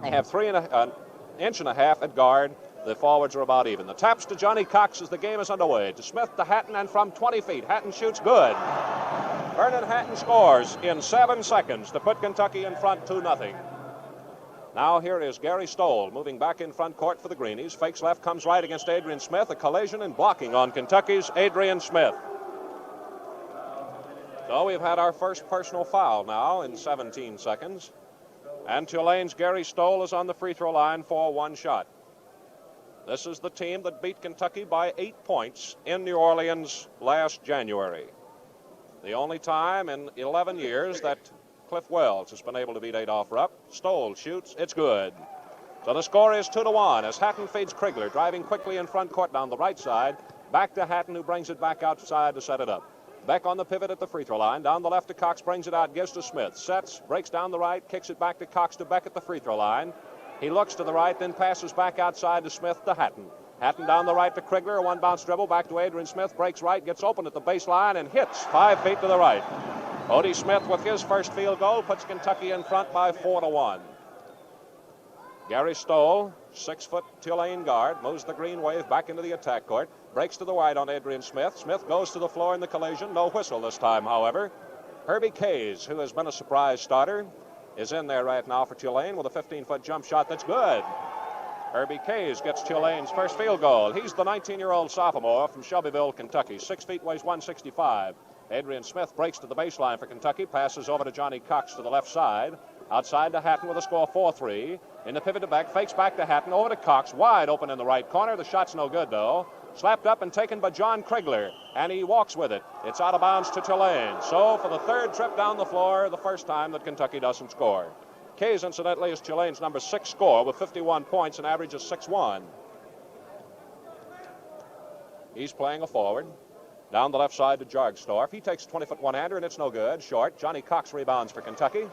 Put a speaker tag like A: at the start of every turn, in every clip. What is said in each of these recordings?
A: They have an inch and a half at guard. The forwards are about even. The taps to Johnny Cox as the game is underway. To Smith, to Hatton, and from 20 feet. Hatton shoots good. Vernon Hatton scores in 7 seconds to put Kentucky in front 2-0. Now here is Gary Stoll moving back in front court for the Greenies. Fakes left, comes right against Adrian Smith. A collision and blocking on Kentucky's Adrian Smith. So we've had our first personal foul now in 17 seconds. And Tulane's Gary Stoll is on the free throw line for one shot. This is the team that beat Kentucky by 8 points in New Orleans last January. The only time in 11 years that Cliff Wells has been able to beat Adolph Rupp. Stoll shoots, it's good. So the score is 2-1 as Hatton feeds Krigler, driving quickly in front court down the right side. Back to Hatton, who brings it back outside to set it up. Beck on the pivot at the free throw line. Down the left to Cox, brings it out, gives to Smith. Sets, breaks down the right, kicks it back to Cox to Beck at the free throw line. He looks to the right, then passes back outside to Smith to Hatton. Hatton down the right to Krigler, a one-bounce dribble, back to Adrian Smith, breaks right, gets open at the baseline, and hits 5 feet to the right. Odie Smith with his first field goal puts Kentucky in front by 4-1. Gary Stoll, 6-foot Tulane guard, moves the green wave back into the attack court, breaks to the wide on Adrian Smith. Smith goes to the floor in the collision, no whistle this time, however. Herbie Kays, who has been a surprise starter, is in there right now for Tulane with a 15-foot jump shot that's good. Herbie Kays gets Tulane's first field goal. He's the 19-year-old sophomore from Shelbyville, Kentucky. 6 feet, weighs 165. Adrian Smith breaks to the baseline for Kentucky, passes over to Johnny Cox to the left side. Outside to Hatton with a score 4-3. In the pivot to Beck, fakes back to Hatton, over to Cox, wide open in the right corner. The shot's no good, though. Slapped up and taken by John Krigler, and he walks with it. It's out of bounds to Tulane. So for the third trip down the floor, the first time that Kentucky doesn't score. Kays, incidentally, is Tulane's number 6 scorer with 51 points and averages 6-1. He's playing a forward. Down the left side to Jargstorff. He takes a 20-foot one-hander, and it's no good. Short. Johnny Cox rebounds for Kentucky.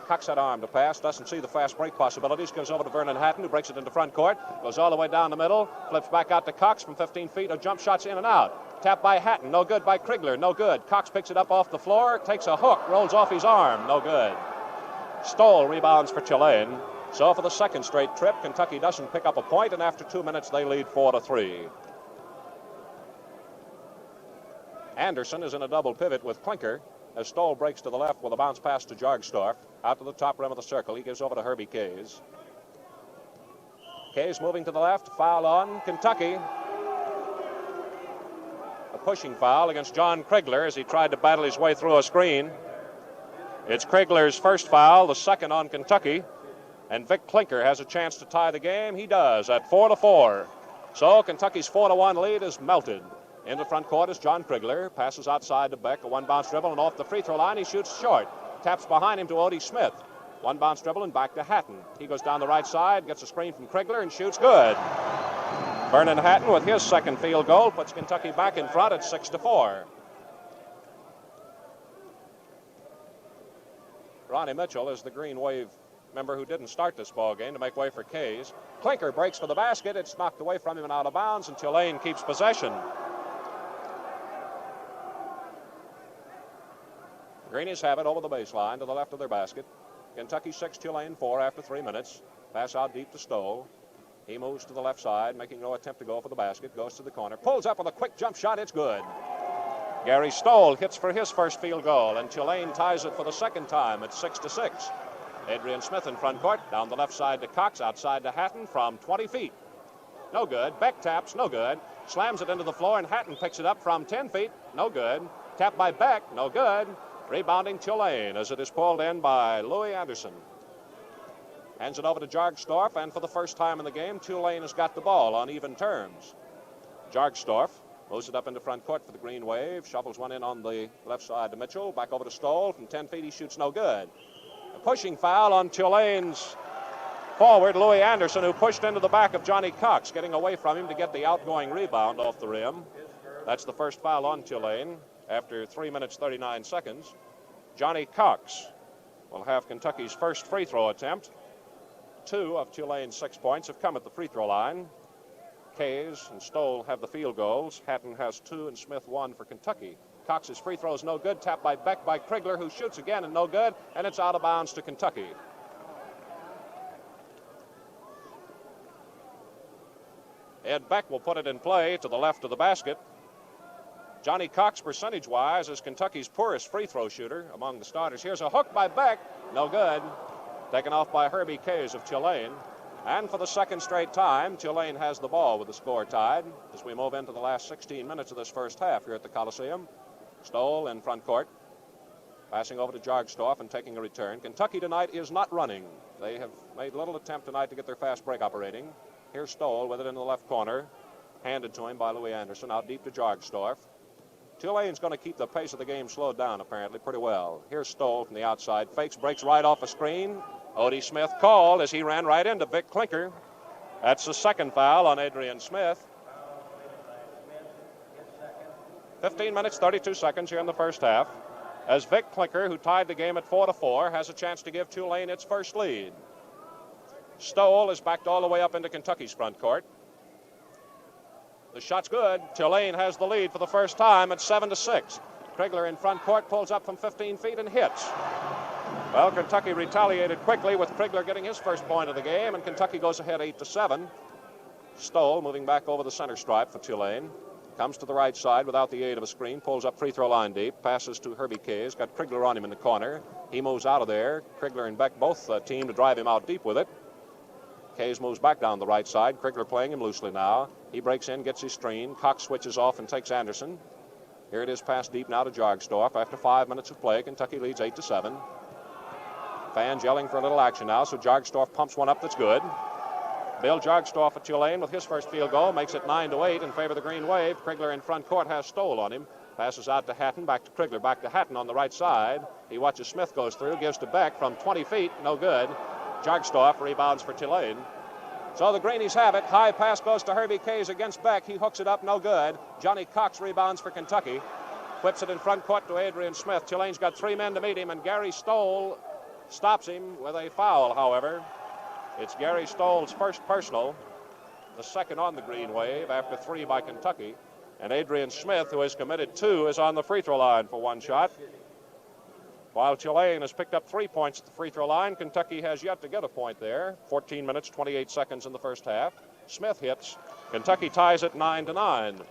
A: Cox had arm to pass, doesn't see the fast break possibilities, goes over to Vernon Hatton, who breaks it into front court, goes all the way down the middle, flips back out to Cox from 15 feet, a jump shot's in and out. Tap by Hatton, no good by Krigler, no good. Cox picks it up off the floor, takes a hook, rolls off his arm, no good. Stoll rebounds for Tulane. So for the second straight trip, Kentucky doesn't pick up a point, and after 2 minutes they lead 4-3. Anderson is in a double pivot with Klinker as Stoll breaks to the left with a bounce pass to Jargstorff. Out to the top rim of the circle. He gives over to Herbie Kays. Kays moving to the left. Foul on Kentucky. A pushing foul against John Krigler as he tried to battle his way through a screen. It's Krigler's first foul, the second on Kentucky. And Vic Klinker has a chance to tie the game. He does at 4-4. So Kentucky's 4-1 lead is melted. In the front court is John Krigler. Passes outside to Beck. A one-bounce dribble, and off the free throw line he shoots short. Taps behind him to Odie Smith. One bounce dribble and back to Hatton. He goes down the right side, gets a screen from Krigler, and shoots good. Vernon Hatton with his second field goal puts Kentucky back in front at 6-4. Ronnie Mitchell is the Green Wave member who didn't start this ball game to make way for Kays. Klinker breaks for the basket. It's knocked away from him and out of bounds, and Tulane keeps possession. Greenies have it over the baseline to the left of their basket. Kentucky 6, Tulane 4 after 3 minutes. Pass out deep to Stoll. He moves to the left side, making no attempt to go for the basket. Goes to the corner. Pulls up with a quick jump shot. It's good. Gary Stoll hits for his first field goal, and Tulane ties it for the second time at 6-6. Adrian Smith in front court. Down the left side to Cox. Outside to Hatton from 20 feet. No good. Beck taps. No good. Slams it into the floor, and Hatton picks it up from 10 feet. No good. Tap by Beck. No good. Rebounding Tulane as it is pulled in by Louis Anderson. Hands it over to Jargstorff, and for the first time in the game, Tulane has got the ball on even terms. Jargstorff moves it up into front court for the Green Wave. Shovels one in on the left side to Mitchell. Back over to Stoll. From 10 feet, he shoots no good. A pushing foul on Tulane's forward, Louis Anderson, who pushed into the back of Johnny Cox, getting away from him to get the outgoing rebound off the rim. That's the first foul on Tulane after 3 minutes, 39 seconds. Johnny Cox will have Kentucky's first free throw attempt. 2 of Tulane's 6 points have come at the free throw line. Kays and Stoll have the field goals. Hatton has 2 and Smith 1 for Kentucky. Cox's free throw is no good. Tapped by Beck by Krigler, who shoots again and no good, and it's out of bounds to Kentucky. Ed Beck will put it in play to the left of the basket. Johnny Cox, percentage-wise, is Kentucky's poorest free throw shooter among the starters. Here's a hook by Beck. No good. Taken off by Herbie Kays of Tulane. And for the second straight time, Tulane has the ball with the score tied as we move into the last 16 minutes of this first half here at the Coliseum. Stoll in front court. Passing over to Jargstorff and taking a return. Kentucky tonight is not running. They have made little attempt tonight to get their fast break operating. Here's Stoll with it in the left corner. Handed to him by Louis Anderson. Out deep to Jargstorff. Tulane's going to keep the pace of the game slowed down, apparently, pretty well. Here's Stoll from the outside. Fakes, breaks right off a screen. Odie Smith called as he ran right into Vic Klinker. That's the second foul on Adrian Smith. 15 minutes, 32 seconds here in the first half. As Vic Klinker, who tied the game at 4-4, has a chance to give Tulane its first lead. Stoll is backed all the way up into Kentucky's front court. The shot's good. Tulane has the lead for the first time at 7-6. Krigler in front court pulls up from 15 feet and hits. Well, Kentucky retaliated quickly with Krigler getting his first point of the game, and Kentucky goes ahead 8-7. Stoll moving back over the center stripe for Tulane. Comes to the right side without the aid of a screen. Pulls up free throw line deep. Passes to Herbie Kays. Got Krigler on him in the corner. He moves out of there. Krigler and Beck both team to drive him out deep with it. Kays moves back down the right side. Krigler playing him loosely now. He breaks in, gets his screen. Cox switches off and takes Anderson. Here it is, passed deep now to Jargstorff. After 5 minutes of play, Kentucky leads 8-7. Fans yelling for a little action now, so Jargstorff pumps one up that's good. Bill Jargstorff at Tulane with his first field goal makes it 9-8 in favor of the Green Wave. Krigler in front court has Stoll on him. Passes out to Hatton, back to Krigler, back to Hatton on the right side. He watches Smith goes through, gives to Beck from 20 feet, no good. Jargstorff rebounds for Tulane. So the Greenies have it. High pass goes to Herbie Kays against Beck. He hooks it up, no good. Johnny Cox rebounds for Kentucky. Whips it in front court to Adrian Smith. Tulane's got 3 men to meet him, and Gary Stoll stops him with a foul, however. It's Gary Stoll's first personal, the second on the Green Wave after 3 by Kentucky. And Adrian Smith, who has committed 2, is on the free throw line for 1 shot. While Tulane has picked up 3 points at the free throw line, Kentucky has yet to get a point there. 14 minutes, 28 seconds in the first half. Smith hits. Kentucky ties it 9-9.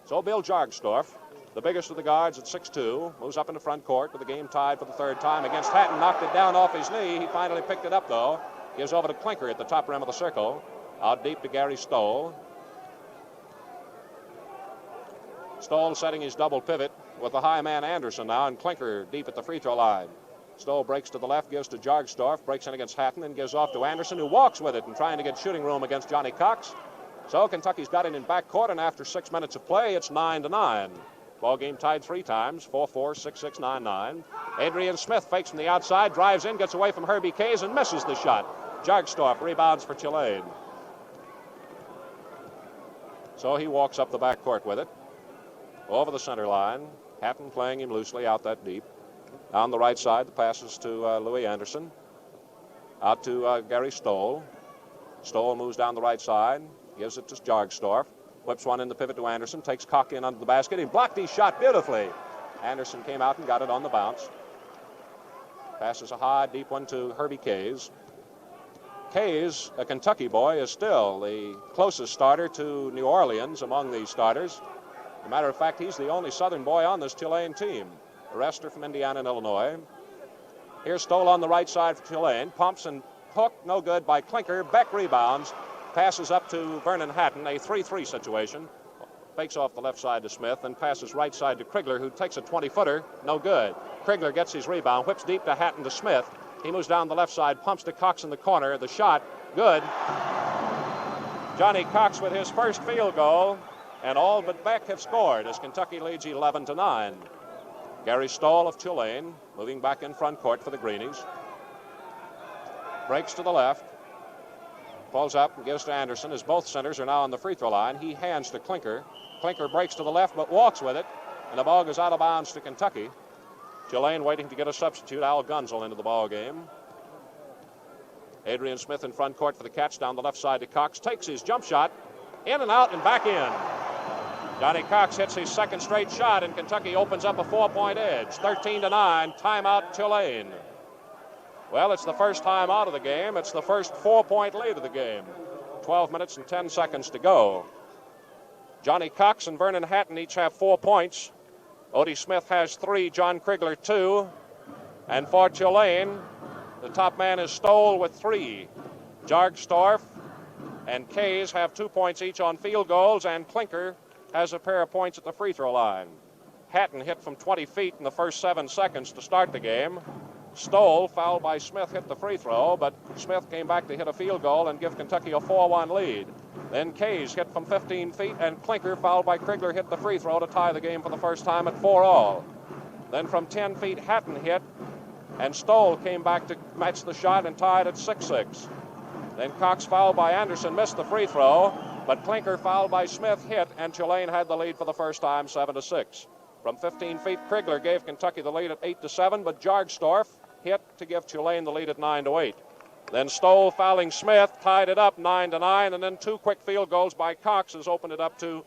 A: So Bill Jargstorff, the biggest of the guards at 6'2", moves up into front court with the game tied for the 3rd time against Hatton. Knocked it down off his knee. He finally picked it up, though. Gives over to Klinker at the top rim of the circle. Out deep to Gary Stoll. Stoll setting his double pivot with the high man Anderson now, and Klinker deep at the free throw line. Stoll breaks to the left, gives to Jargstorff, breaks in against Hatton, and gives off to Anderson, who walks with it and trying to get shooting room against Johnny Cox. So Kentucky's got it in backcourt, and after 6 minutes of play, it's 9-9. Ball game tied 3 times, 4-4, 6-6, 9-9. Adrian Smith fakes from the outside, drives in, gets away from Herbie Kays, and misses the shot. Jargstorff rebounds for Tulane. So he walks up the backcourt with it. Over the center line. Hatton playing him loosely out that deep. On the right side, the passes to Louis Anderson. Out to Gary Stoll. Stoll moves down the right side. Gives it to Jargstorff. Whips one in the pivot to Anderson. Takes Cock in under the basket. He blocked his shot beautifully. Anderson came out and got it on the bounce. Passes a high, deep one to Herbie Kays. Kays, a Kentucky boy, is still the closest starter to New Orleans among these starters. As a matter of fact, he's the only Southern boy on this Tulane team. The rest are from Indiana and Illinois. Here's Stoll on the right side for Tulane. Pumps and hooked, no good by Klinker. Beck rebounds. Passes up to Vernon Hatton, a 3-3 situation. Fakes off the left side to Smith and passes right side to Krigler, who takes a 20-footer. No good. Krigler gets his rebound, whips deep to Hatton to Smith. He moves down the left side, pumps to Cox in the corner. The shot, good. Johnny Cox with his first field goal, and all but Beck have scored as Kentucky leads 11-9. Gary Stoll of Tulane moving back in front court for the Greenies. Breaks to the left. Pulls up and gives to Anderson as both centers are now on the free throw line. He hands to Klinker. Klinker breaks to the left but walks with it, and the ball goes out of bounds to Kentucky. Tulane waiting to get a substitute, Al Gunzel, into the ball game. Adrian Smith in front court for the catch down the left side to Cox. Takes his jump shot, in and out and back in. Johnny Cox hits his second straight shot, and Kentucky opens up a 4-point edge. 13-9, timeout Tulane. Well, it's the first time out of the game. It's the first 4-point lead of the game. 12 minutes and 10 seconds to go. Johnny Cox and Vernon Hatton each have 4 points. Odie Smith has 3, John Krigler 2. And for Tulane, the top man is Stoll with 3. Jargstorff and Kays have 2 points each on field goals, and Klinker has a pair of points at the free throw line. Hatton hit from 20 feet in the first 7 seconds to start the game. Stoll, fouled by Smith, hit the free throw, but Smith came back to hit a field goal and give Kentucky a 4-1 lead. Then Kays hit from 15 feet, and Klinker, fouled by Krigler, hit the free throw to tie the game for the first time at 4-all. Then from 10 feet, Hatton hit, and Stoll came back to match the shot and tied at 6-6. Then Cox, fouled by Anderson, missed the free throw, but Klinker, fouled by Smith, hit, and Tulane had the lead for the first time, 7-6. From 15 feet, Krigler gave Kentucky the lead at 8-7, but Jargstorff hit to give Tulane the lead at 9-8. Then Stoll, fouling Smith, tied it up 9-9, and then 2 quick field goals by Cox has opened it up to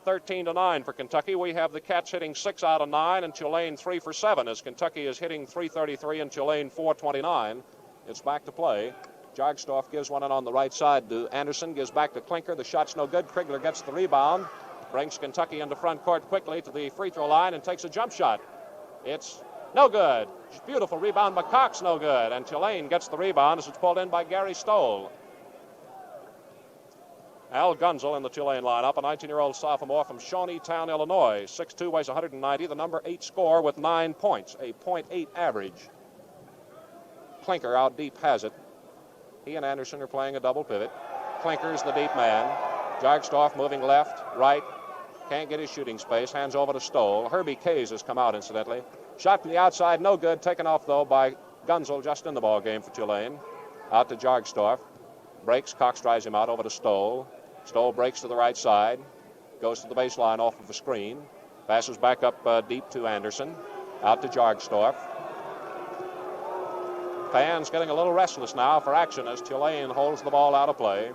A: 13-9 for Kentucky. We have the Cats hitting 6 out of 9, and Tulane 3 for 7, as Kentucky is hitting 333 and Tulane 429. It's back to play. Jargstorff gives one in on the right side to Anderson, gives back to Klinker. The shot's no good. Krigler gets the rebound, brings Kentucky into front court quickly to the free throw line and takes a jump shot. It's no good. Beautiful rebound by Cox, no good. And Tulane gets the rebound as it's pulled in by Gary Stoll. Al Gunzel in the Tulane lineup, a 19-year-old sophomore from Shawneetown, Illinois. 6'2", weighs 190, the number 8 scorer with 9 points, a .8 average. Klinker out deep has it. He and Anderson are playing a double pivot. Klinker's the deep man. Jargstorff moving left, right. Can't get his shooting space. Hands over to Stoll. Herbie Kays has come out, incidentally. Shot from the outside, no good. Taken off, though, by Gunzel just in the ball game for Tulane. Out to Jargstorff. Breaks. Cox drives him out over to Stoll. Stoll breaks to the right side. Goes to the baseline off of a screen. Passes back up deep to Anderson. Out to Jargstorff. Fans getting a little restless now for action as Tulane holds the ball out of play.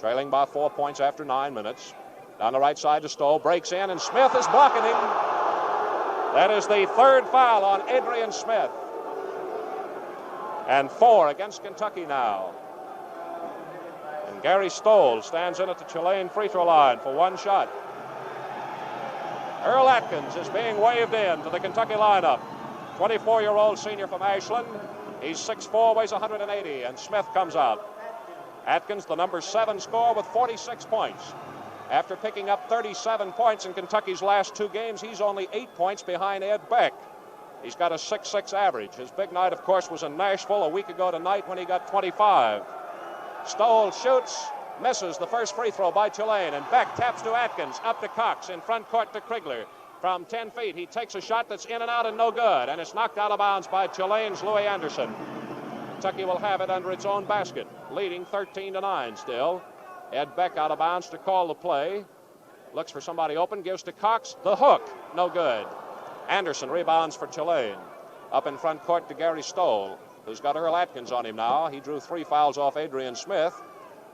A: Trailing by 4 points after 9 minutes. Down the right side to Stoll. Breaks in, and Smith is blocking him. That is the 3rd foul on Adrian Smith. And 4 against Kentucky now. And Gary Stoll stands in at the Tulane free throw line for 1 shot. Earl Atkins is being waved in to the Kentucky lineup. 24-year-old senior from Ashland. He's 6'4", weighs 180, and Smith comes out. Atkins, the number 7 scorer with 46 points. After picking up 37 points in Kentucky's last 2 games, he's only 8 points behind Ed Beck. He's got a 6'6" average. His big night, of course, was in Nashville a week ago tonight when he got 25. Stoll shoots, misses the first free throw by Tulane, and Beck taps to Atkins, up to Cox, in front court to Krigler. From 10 feet, he takes a shot that's in and out and no good, and it's knocked out of bounds by Tulane's Louis Anderson. Kentucky will have it under its own basket, leading 13-9 still. Ed Beck out of bounds to call the play. Looks for somebody open, gives to Cox. The hook, no good. Anderson rebounds for Tulane. Up in front court to Gary Stoll, who's got Earl Atkins on him now. He drew 3 fouls off Adrian Smith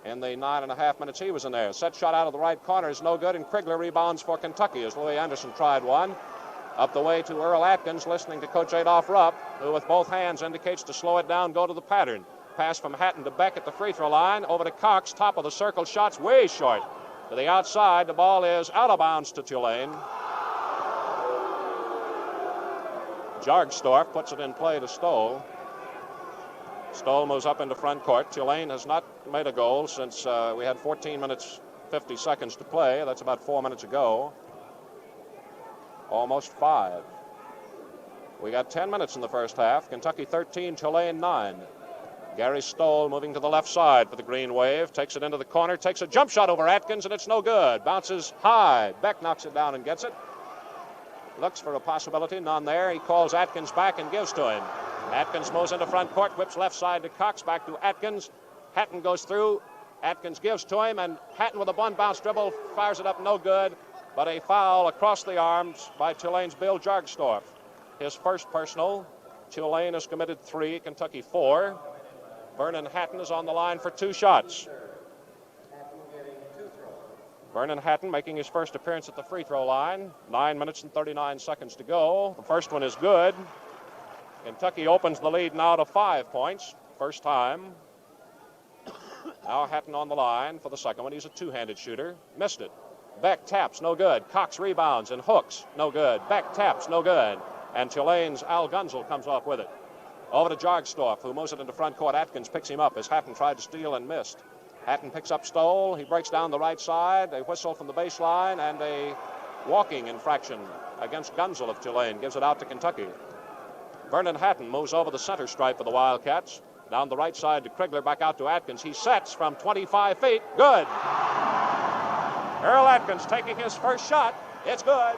A: in the 9.5 minutes he was in there. Set shot out of the right corner is no good, and Krigler rebounds for Kentucky as Louis Anderson tried one. Up the way to Earl Atkins, listening to Coach Adolph Rupp, who with both hands indicates to slow it down, go to the pattern. Pass from Hatton to Beck at the free throw line. Over to Cox, top of the circle. Shots way short. To the outside, the ball is out of bounds to Tulane. Jargstorff puts it in play to Stoll. Stoll moves up into front court. Tulane has not made a goal since we had 14 minutes, 50 seconds to play. That's about 4 minutes ago. Almost 5. We got 10 minutes in the first half. Kentucky 13, Tulane 9. Gary Stoll moving to the left side for the Green Wave. Takes it into the corner. Takes a jump shot over Atkins, and it's no good. Bounces high. Beck knocks it down and gets it. Looks for a possibility. None there. He calls Atkins back and gives to him. Atkins moves into front court. Whips left side to Cox. Back to Atkins. Hatton goes through. Atkins gives to him, and Hatton with a one-bounce dribble fires it up. No good. But a foul across the arms by Tulane's Bill Jargstorff. His first personal. Tulane has committed 3. Kentucky 4. Vernon Hatton is on the line for 2 shots. Vernon Hatton making his first appearance at the free throw line. 9 minutes and 39 seconds to go. The first one is good. Kentucky opens the lead now to 5 points. First time. Now Hatton on the line for the second one. He's a two-handed shooter. Missed it. Beck taps, no good. Cox rebounds and hooks, no good. Beck taps, no good. And Tulane's Al Gunzel comes off with it. Over to Jargstorff, who moves it into front court. Atkins picks him up as Hatton tried to steal and missed. Hatton picks up Stoll. He breaks down the right side. A whistle from the baseline and a walking infraction against Gunzel of Tulane. Gives it out to Kentucky. Vernon Hatton moves over the center stripe for the Wildcats. Down the right side to Krigler, back out to Atkins. He sets from 25 feet. Good. Earl Atkins taking his first shot. It's good.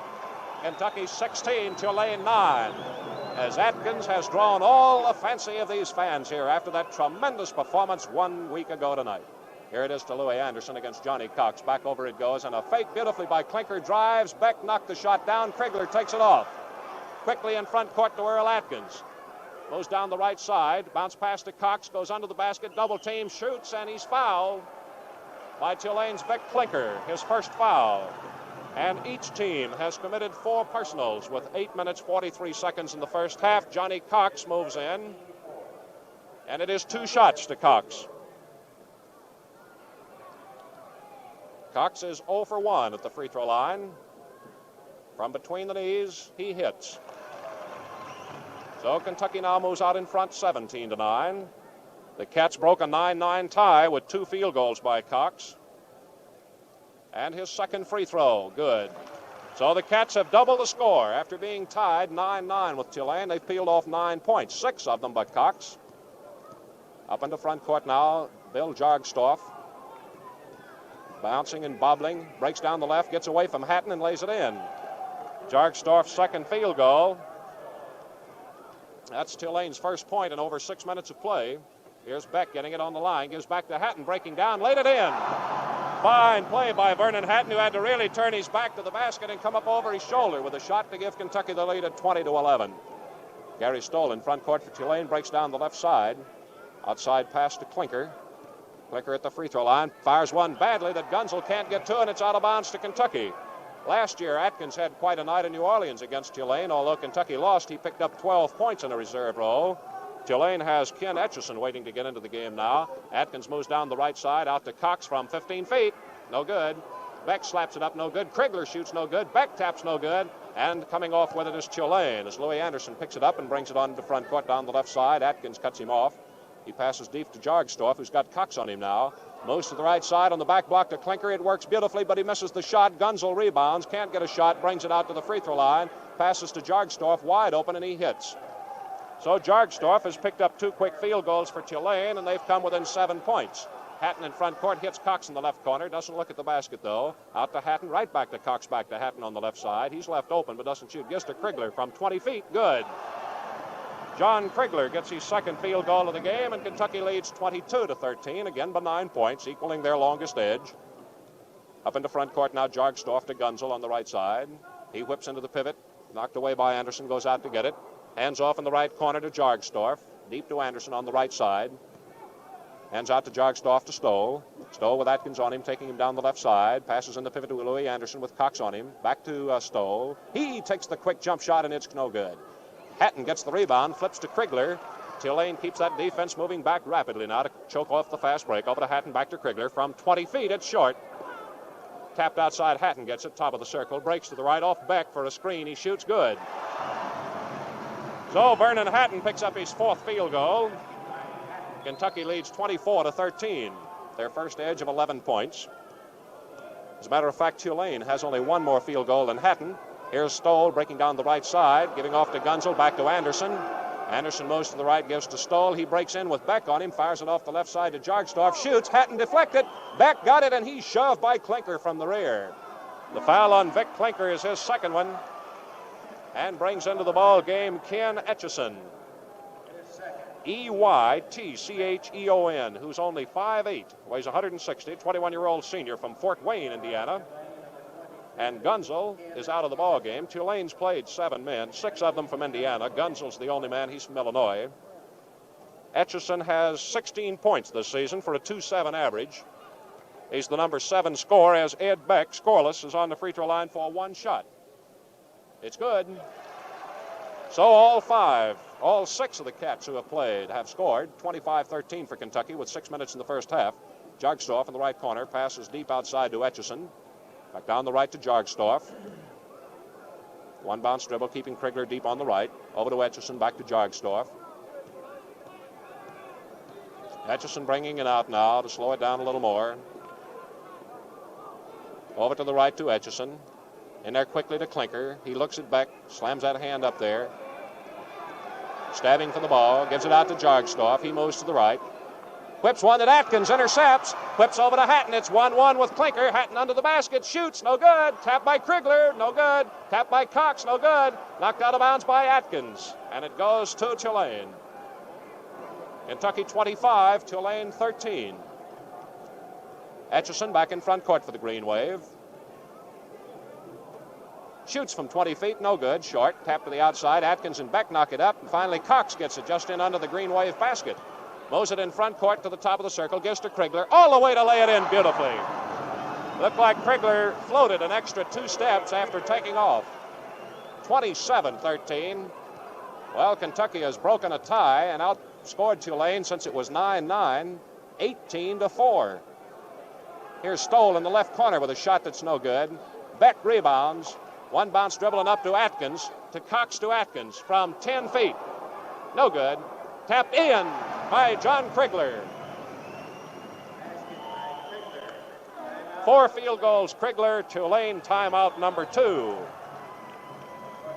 A: Kentucky 16, Tulane 9. As Atkins has drawn all the fancy of these fans here after that tremendous performance 1 week ago tonight. Here it is to Louis Anderson against Johnny Cox. Back over it goes, and a fake beautifully by Klinker drives. Beck knocked the shot down. Krigler takes it off. Quickly in front court to Earl Atkins. Goes down the right side. Bounce pass to Cox. Goes under the basket. Double team. Shoots, and he's fouled by Tulane's Vic Klinker. His first foul. And each team has committed 4 personals with 8 minutes, 43 seconds in the first half. Johnny Cox moves in. And it is 2 shots to Cox. Cox is 0 for 1 at the free throw line. From between the knees, he hits. So Kentucky now moves out in front 17-9. The Cats broke a 9-9 tie with 2 field goals by Cox. And his second free throw, good. So the Cats have doubled the score. After being tied 9-9 with Tulane, they've peeled off 9 points, 6 of them by Cox. Up into front court now, Bill Jargstorff. Bouncing and bobbling, breaks down the left, gets away from Hatton and lays it in. Jargstorff's second field goal. That's Tulane's first point in over 6 minutes of play. Here's Beck getting it on the line, gives back to Hatton, breaking down, laid it in. Fine play by Vernon Hatton, who had to really turn his back to the basket and come up over his shoulder with a shot to give Kentucky the lead at 20-11. Gary Stoll in front court for Tulane, breaks down the left side. Outside pass to Klinker. Klinker at the free throw line, fires one badly that Gunzel can't get to, and it's out of bounds to Kentucky. Last year, Atkins had quite a night in New Orleans against Tulane. Although Kentucky lost, he picked up 12 points in a reserve role. Tulane has Ken Etchison waiting to get into the game now. Atkins moves down the right side, out to Cox from 15 feet. No good. Beck slaps it up, no good. Krigler shoots, no good. Beck taps, no good. And coming off with it is Tulane as Louis Anderson picks it up and brings it on to front court down the left side. Atkins cuts him off. He passes deep to Jargstorff, who's got Cox on him now. Moves to the right side on the back block to Klinker. It works beautifully, but he misses the shot. Gunzel rebounds, can't get a shot, brings it out to the free throw line. Passes to Jargstorff, wide open, and he hits. So Jargstorff has picked up 2 quick field goals for Tulane, and they've come within 7 points. Hatton in front court hits Cox in the left corner. Doesn't look at the basket, though. Out to Hatton, right back to Cox, back to Hatton on the left side. He's left open, but doesn't shoot. Gives to Krigler from 20 feet. Good. John Krigler gets his second field goal of the game, and Kentucky leads 22-13, again by 9 points, equaling their longest edge. Up into front court now, Jargstorff to Gunzel on the right side. He whips into the pivot, knocked away by Anderson, goes out to get it. Hands off in the right corner to Jargstorff. Deep to Anderson on the right side. Hands out to Jargstorff to Stoll. Stoll with Atkins on him, taking him down the left side. Passes in the pivot to Louis Anderson with Cox on him. Back to Stoll. He takes the quick jump shot, and it's no good. Hatton gets the rebound, flips to Krigler. Tulane keeps that defense moving back rapidly now to choke off the fast break. Over to Hatton, back to Krigler. From 20 feet, it's short. Tapped outside, Hatton gets it, top of the circle. Breaks to the right, off Beck for a screen. He shoots good. So Vernon Hatton picks up his 4th field goal. Kentucky leads 24-13. Their first edge of 11 points. As a matter of fact, Tulane has only 1 more field goal than Hatton. Here's Stoll breaking down the right side, giving off to Gunzel, back to Anderson. Anderson moves to the right, gives to Stoll. He breaks in with Beck on him, fires it off the left side to Jargstorff, shoots. Hatton deflected. Beck got it, and he's shoved by Klinker from the rear. The foul on Vic Klinker is his second one, and brings into the ball game Ken Etchison. Eytcheon, who's only 5'8", weighs 160, 21-year-old senior from Fort Wayne, Indiana. And Gunzel is out of the ball game. Tulane's played 7 men, 6 of them from Indiana. Gunzel's the only man. He's from Illinois. Etchison has 16 points this season for a 2.7 average. He's the number 7 scorer as Ed Beck, scoreless, is on the free throw line for 1 shot. It's good. So all 6 of the Cats who have played have scored. 25-13 for Kentucky with 6 minutes in the first half. Jargstorff in the right corner. Passes deep outside to Etchison. Back down the right to Jargstorff. One bounce dribble, keeping Krigler deep on the right. Over to Etchison, back to Jargstorff. Etchison bringing it out now to slow it down a little more. Over to the right to Etchison. In there quickly to Klinker. He looks it back, slams that hand up there. Stabbing for the ball, gives it out to Jargstorff. He moves to the right. Whips one that Atkins intercepts. Whips over to Hatton. It's 1-1 with Klinker. Hatton under the basket. Shoots. No good. Tapped by Krigler. No good. Tapped by Cox. No good. Knocked out of bounds by Atkins. And it goes to Tulane. Kentucky 25, Tulane 13. Etchison back in front court for the Green Wave. Shoots from 20 feet. No good. Short. Tap to the outside. Atkins and Beck knock it up. And finally Cox gets it just in under the Green Wave basket. Mows it in front court to the top of the circle, gives to Krigler, all the way to lay it in beautifully. Looked like Krigler floated an extra 2 steps after taking off. 27-13. Well, Kentucky has broken a tie and outscored Tulane since it was 9-9, 18-4. Here's Stoll in the left corner with a shot that's no good. Beck rebounds. One bounce dribbling up to Atkins, to Cox to Atkins from 10 feet. No good. Tapped in by John Krigler. 4 field goals, Krigler. Tulane timeout number 2.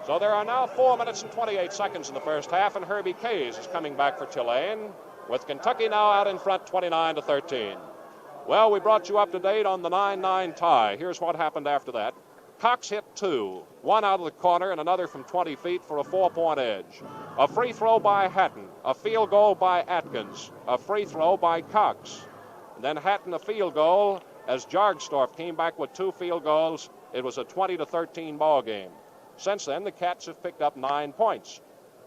A: So there are now 4 minutes and 28 seconds in the first half, and Herbie Kays is coming back for Tulane, with Kentucky now out in front 29-13. Well, we brought you up to date on the 9-9 tie. Here's what happened after that. Cox hit 2, one out of the corner and another from 20 feet for a 4-point edge. A free throw by Hatton, a field goal by Atkins, a free throw by Cox. And then Hatton a field goal as Jargstorff came back with 2 field goals. It was a 20-13 ball game. Since then, the Cats have picked up 9 points.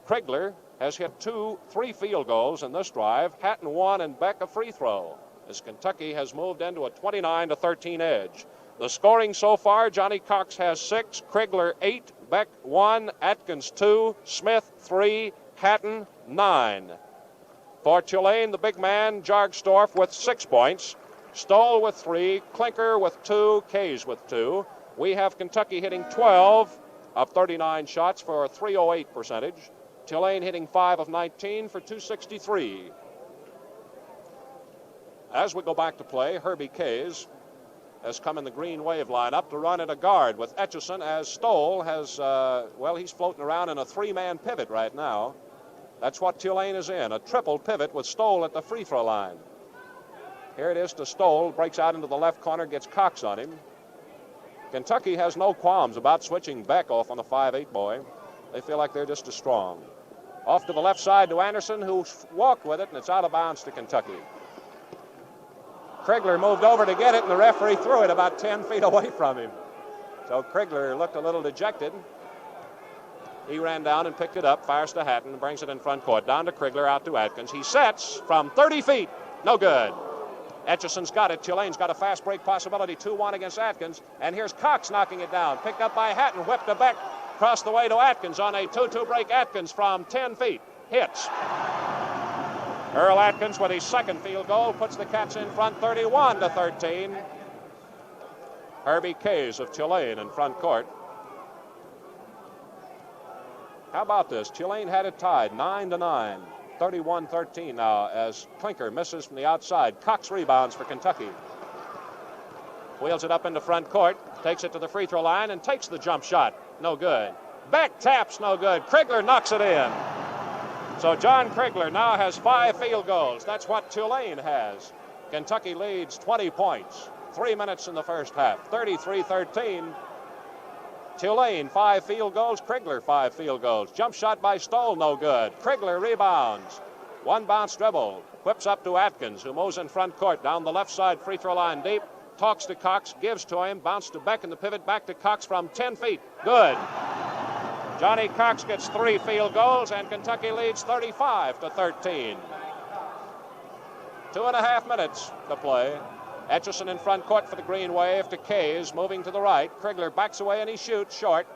A: Krigler has hit 3 field goals in this drive. Hatton 1 and Beck a free throw, as Kentucky has moved into a 29-13 edge. The scoring so far, Johnny Cox has 6, Krigler 8, Beck 1, Atkins 2, Smith 3, Hatton 9. For Tulane, the big man, Jargstorff with 6 points, Stoll with 3, Klinker with 2, Kays with 2. We have Kentucky hitting 12 of 39 shots for a .308 percentage. Tulane hitting 5 of 19 for .263. As we go back to play, Herbie Kays has come in the Green Wave lineup to run at a guard with Etchison, as Stoll has, he's floating around in a 3-man pivot right now. That's what Tulane is in, a triple pivot with Stoll at the free throw line. Here it is to Stoll, breaks out into the left corner, gets Cox on him. Kentucky has no qualms about switching Beck off on the 5'8 boy. They feel like they're just as strong. Off to the left side to Anderson, who walked with it, and it's out of bounds to Kentucky. Krigler moved over to get it, and the referee threw it about 10 feet away from him. So Krigler looked a little dejected. He ran down and picked it up, fires to Hatton, and brings it in front court. Down to Krigler, out to Atkins. He sets from 30 feet. No good. Etchison's got it. Tulane's got a fast break possibility, 2-1 against Atkins. And here's Cox knocking it down. Picked up by Hatton, whipped to Beck, across the way to Atkins on a 2-2 break. Atkins from 10 feet. Hits. Earl Atkins with his second field goal puts the Cats in front 31-13. Herbie Kays of Tulane in front court. How about this? Tulane had it tied 9-9, 31-13 now as Klinker misses from the outside. Cox rebounds for Kentucky. Wheels it up into front court, takes it to the free throw line and takes the jump shot. No good. Beck taps, no good. Krigler knocks it in. So John Krigler now has 5 field goals. That's what Tulane has. Kentucky leads 20 points. 3 minutes in the first half. 33-13. Tulane 5 field goals. Krigler 5 field goals. Jump shot by Stoll, no good. Krigler rebounds. One bounce dribble. Whips up to Atkins, who moves in front court. Down the left side free throw line deep. Talks to Cox, gives to him. Bounce to Beck in the pivot. Back to Cox from 10 feet. Good. Johnny Cox gets 3 field goals, and Kentucky leads 35-13. 2.5 minutes to play. Etchison in front court for the Green Wave to Kays, moving to the right. Krigler backs away and he shoots short.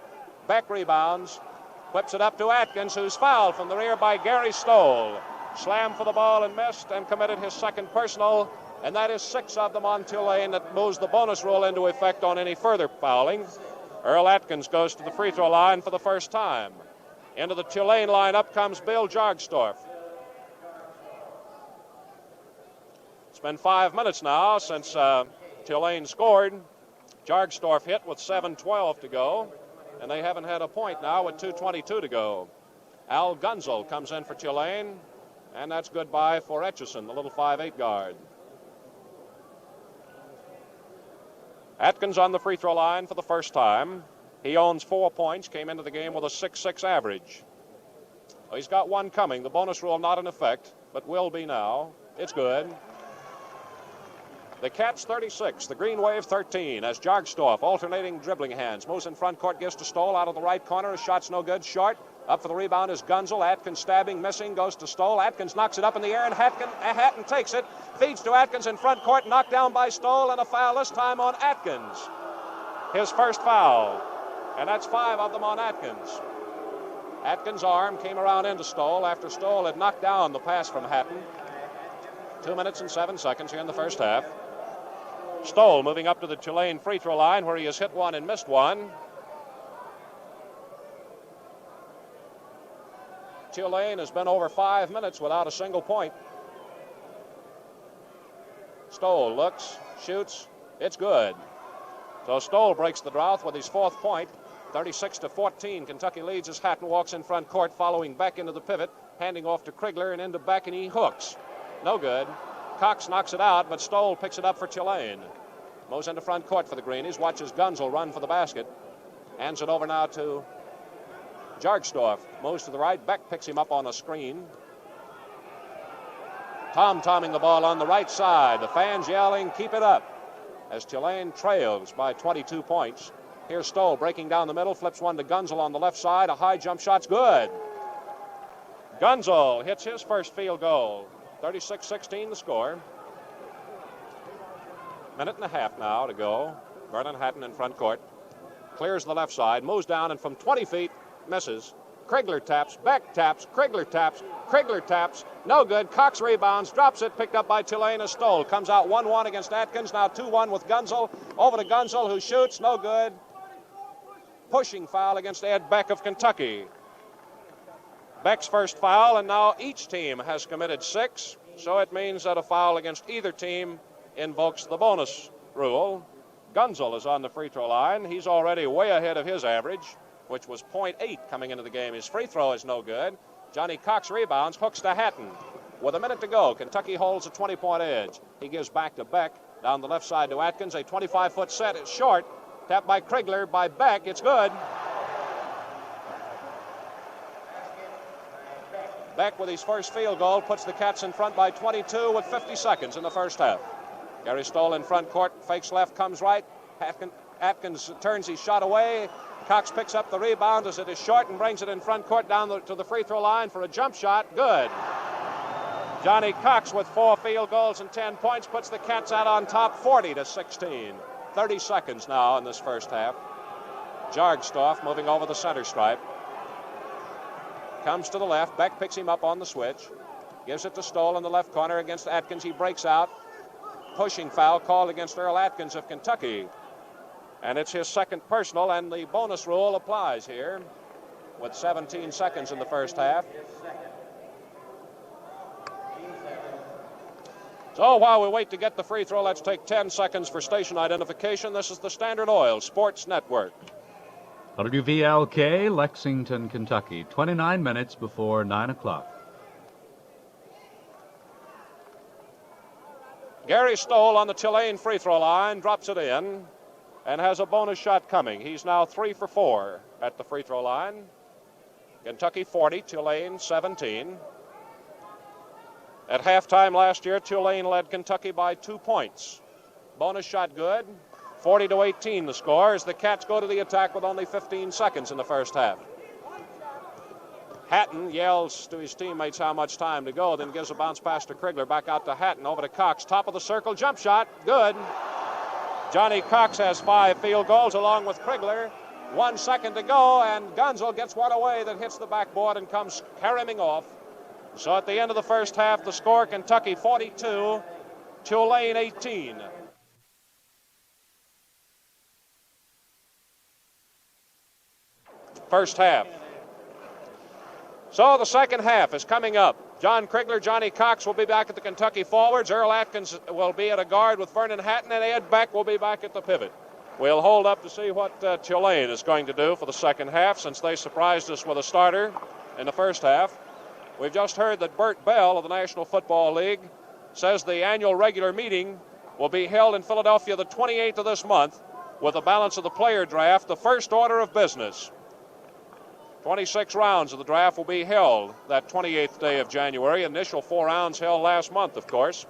A: Beck rebounds, whips it up to Atkins, who's fouled from the rear by Gary Stoll. Slammed for the ball and missed, and committed his second personal. and that is 6 of them on Tulane. That moves the bonus rule into effect on any further fouling. Earl Atkins goes to the free throw line for the first time. Into the Tulane lineup comes Bill Jargstorff. It's been 5 minutes now since Tulane scored. Jargstorff hit with 7:12 to go, and they haven't had a point now with 2:22 to go. Al Gunzel comes in for Tulane, and that's goodbye for Etchison, the little 5'8 guard. Atkins on the free throw line for the first time. He owns 4 points, came into the game with a 6.6 average. Well, he's got one coming. The bonus rule not in effect, but will be now. It's good. The Cats 36, the Green Wave 13, as Jargstorff, alternating dribbling hands, moves in front court, gives to Stoll out of the right corner. His shot's no good, short. Up for the rebound is Gunzel. Atkins stabbing, missing, goes to Stoll. Atkins knocks it up in the air, and Hatton takes it, feeds to Atkins in front court, knocked down by Stoll, and a foul this time on Atkins. His first foul, and that's 5 of them on Atkins. Atkins' arm came around into Stoll after Stoll had knocked down the pass from Hatton. 2 minutes and 7 seconds here in the first half. Stoll moving up to the Tulane free throw line where he has hit one and missed one. Tulane has been over 5 minutes without a single point. Stoll looks, shoots, it's good. So Stoll breaks the drought with his 4th point. 36-14, Kentucky leads as Hatton walks in front court, following Beck into the pivot, handing off to Krigler and into Beck, and he hooks. No good. Cox knocks it out, but Stoll picks it up for Tulane. Moves into front court for the Greenies, watches Gunzel run for the basket. Hands it over now to Jargstorff. Moves to the right, Beck picks him up on a screen. Tom-tomming the ball on the right side. The fans yelling, keep it up, as Tulane trails by 22 points. Here's Stoll breaking down the middle, flips one to Gunzel on the left side. A high jump shot's good. Gunzel hits his first field goal. 36-16 the score. Minute and a half now to go. Vernon Hatton in front court. Clears the left side, moves down, and from 20 feet, misses. Krigler taps, Beck taps, Krigler taps, Krigler taps. No good. Cox rebounds, drops it, picked up by Tulane as Stoll. Comes out 1-1 against Atkins, now 2-1 with Gunzel. Over to Gunzel, who shoots, no good. Pushing foul against Ed Beck of Kentucky. Beck's first foul, and now each team has committed 6, so it means that a foul against either team invokes the bonus rule. Gunzel is on the free throw line. He's already way ahead of his average, which was .8 coming into the game. His free throw is no good. Johnny Cox rebounds, hooks to Hatton. With a minute to go, Kentucky holds a 20-point edge. He gives back to Beck, down the left side to Atkins. A 25-foot set. It's short. Tapped by Krigler, by Beck. It's good. Beck with his first field goal puts the Cats in front by 22 with 50 seconds in the first half. Gary Stoll in front court, fakes left, comes right. Atkins turns his shot away. Cox picks up the rebound as it is short and brings it in front court down to the free throw line for a jump shot. Good. Johnny Cox with 4 field goals and 10 points puts the Cats out on top 40-16. 30 seconds now in this first half. Jargstorff moving over the center stripe. Comes to the left. Beck picks him up on the switch. Gives it to Stoll in the left corner against Atkins. He breaks out. Pushing foul called against Earl Atkins of Kentucky. And it's his second personal, and the bonus rule applies here with 17 seconds in the first half. So while we wait to get the free throw, let's take 10 seconds for station identification. This is the Standard Oil Sports Network.
B: WVLK, Lexington, Kentucky, 29 minutes before 9 o'clock.
A: Gary Stoll on the Tulane free throw line, drops it in, and has a bonus shot coming. He's now 3 for 4 at the free throw line. Kentucky 40, Tulane 17. At halftime last year, Tulane led Kentucky by 2 points. Bonus shot good. 40-18 the score as the Cats go to the attack with only 15 seconds in the first half. Hatton yells to his teammates how much time to go, then gives a bounce pass to Krigler, back out to Hatton, over to Cox, top of the circle, jump shot, good. Johnny Cox has 5 field goals along with Krigler. 1 second to go, and Gunzel gets one away that hits the backboard and comes caroming off. So at the end of the first half, the score, Kentucky 42, Tulane 18. First half. So the second half is coming up. John Krigler, Johnny Cox will be back at the Kentucky forwards. Earl Atkins will be at a guard with Vernon Hatton, and Ed Beck will be back at the pivot. We'll hold up to see what Tulane is going to do for the second half, since they surprised us with a starter in the first half. We've just heard that Bert Bell of the National Football League says the annual regular meeting will be held in Philadelphia the 28th of this month, with the balance of the player draft the first order of business. 26 rounds of the draft will be held that 28th day of January. Initial 4 rounds held last month, of course.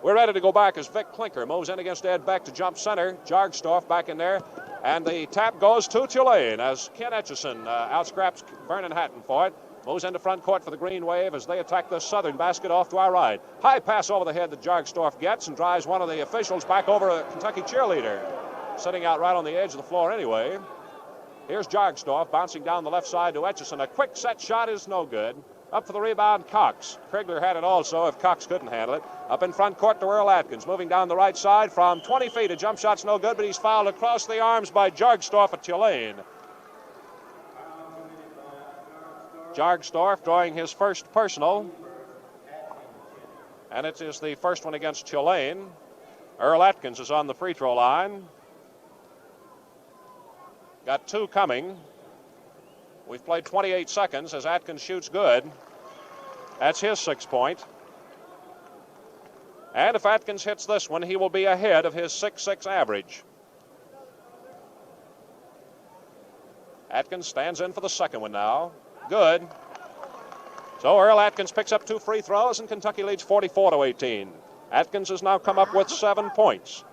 A: We're ready to go back as Vic Klinker moves in against Ed Beck to jump center. Jargstorff back in there. And the tap goes to Tulane as Ken Etchison outscraps Vernon Hatton for it. Moves into front court for the Green Wave as they attack the southern basket off to our right. High pass over the head that Jargstorff gets and drives one of the officials back over a Kentucky cheerleader. Sitting out right on the edge of the floor anyway. Here's Jargstorff bouncing down the left side to Etchison. A quick set shot is no good. Up for the rebound, Cox. Krigler had it also if Cox couldn't handle it. Up in front court to Earl Atkins. Moving down the right side from 20 feet. A jump shot's no good, but he's fouled across the arms by Jargstorff at Tulane. Jargstorff drawing his first personal. And it is the first one against Tulane. Earl Atkins is on the free throw line. Got 2 coming. We've played 28 seconds as Atkins shoots good. That's his 6-point. And if Atkins hits this one, he will be ahead of his 6.6 average. Atkins stands in for the second one now. Good. So Earl Atkins picks up 2 free throws, and Kentucky leads 44-18. Atkins has now come up with 7 points.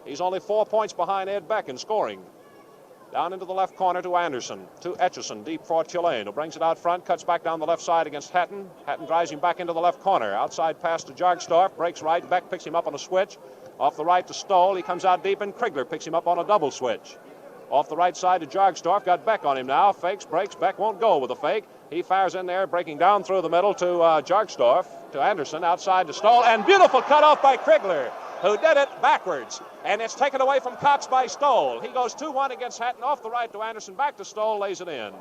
A: He's only 4 points behind Ed Beck in scoring. Down into the left corner to Anderson, to Etchison, deep for Tulane, who brings it out front, cuts back down the left side against Hatton. Hatton drives him back into the left corner. Outside pass to Jargstorff, breaks right. Beck picks him up on a switch. Off the right to Stoll. He comes out deep, and Krigler picks him up on a double switch. Off the right side to Jargstorff, got Beck on him now. Fakes, breaks. Beck won't go with a fake. He fires in there, breaking down through the middle to Jargstorff, to Anderson, outside to Stoll, and beautiful cutoff by Krigler, who did it backwards. And it's taken away from Cox by Stoll. He goes 2-1 against Hatton, off the right to Anderson, back to Stoll, lays it in.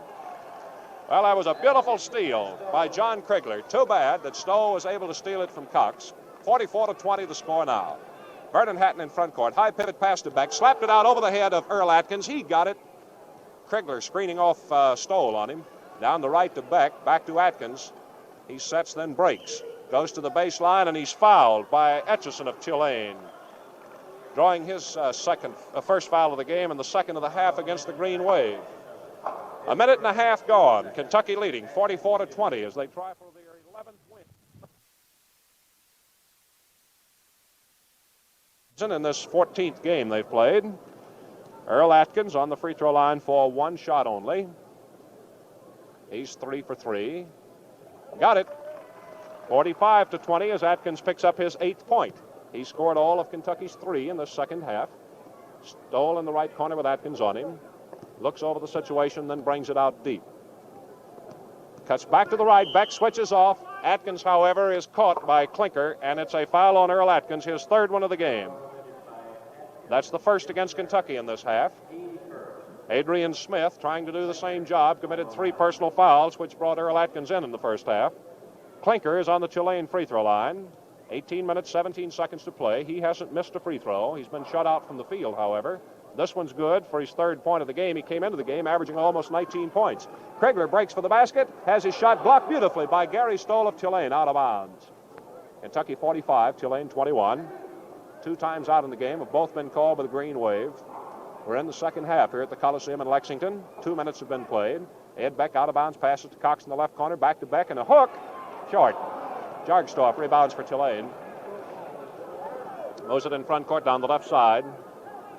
A: Well, that was a beautiful steal by John Krigler. Too bad that Stoll was able to steal it from Cox. 44-20 the score now. Vernon Hatton in front court. High pivot pass to Beck. Slapped it out over the head of Earl Atkins. He got it. Krigler screening off Stoll on him. Down the right to Beck. Back to Atkins. He sets, then breaks. Goes to the baseline, and he's fouled by Etchison of Tulane. Drawing his first foul of the game and the second of the half against the Green Wave. 1 minute and a half gone. Kentucky leading 44-20 as they try for their 11th win. In this 14th game they've played. Earl Atkins on the free throw line for 1 shot only. He's 3 for 3. Got it. 45-20 as Atkins picks up his 8th point. He scored all of Kentucky's 3 in the second half. Stoll in the right corner with Atkins on him. Looks over the situation, then brings it out deep. Cuts back to the right. Beck switches off. Atkins, however, is caught by Klinker, and it's a foul on Earl Atkins, his 3rd one of the game. That's the first against Kentucky in this half. Adrian Smith, trying to do the same job, committed 3 personal fouls, which brought Earl Atkins in the first half. Klinker is on the Tulane free throw line. 18 minutes, 17 seconds to play. He hasn't missed a free throw. He's been shut out from the field, however. This one's good for his 3rd point of the game. He came into the game averaging almost 19 points. Krigler breaks for the basket, has his shot blocked beautifully by Gary Stoll of Tulane, out of bounds. Kentucky 45, Tulane 21. 2 times out in the game have both been called by the Green Wave. We're in the second half here at the Coliseum in Lexington. 2 minutes have been played. Ed Beck out of bounds, passes to Cox in the left corner, back to Beck, and a hook. Short. Jargstorff rebounds for Tulane. Moves it in front court down the left side.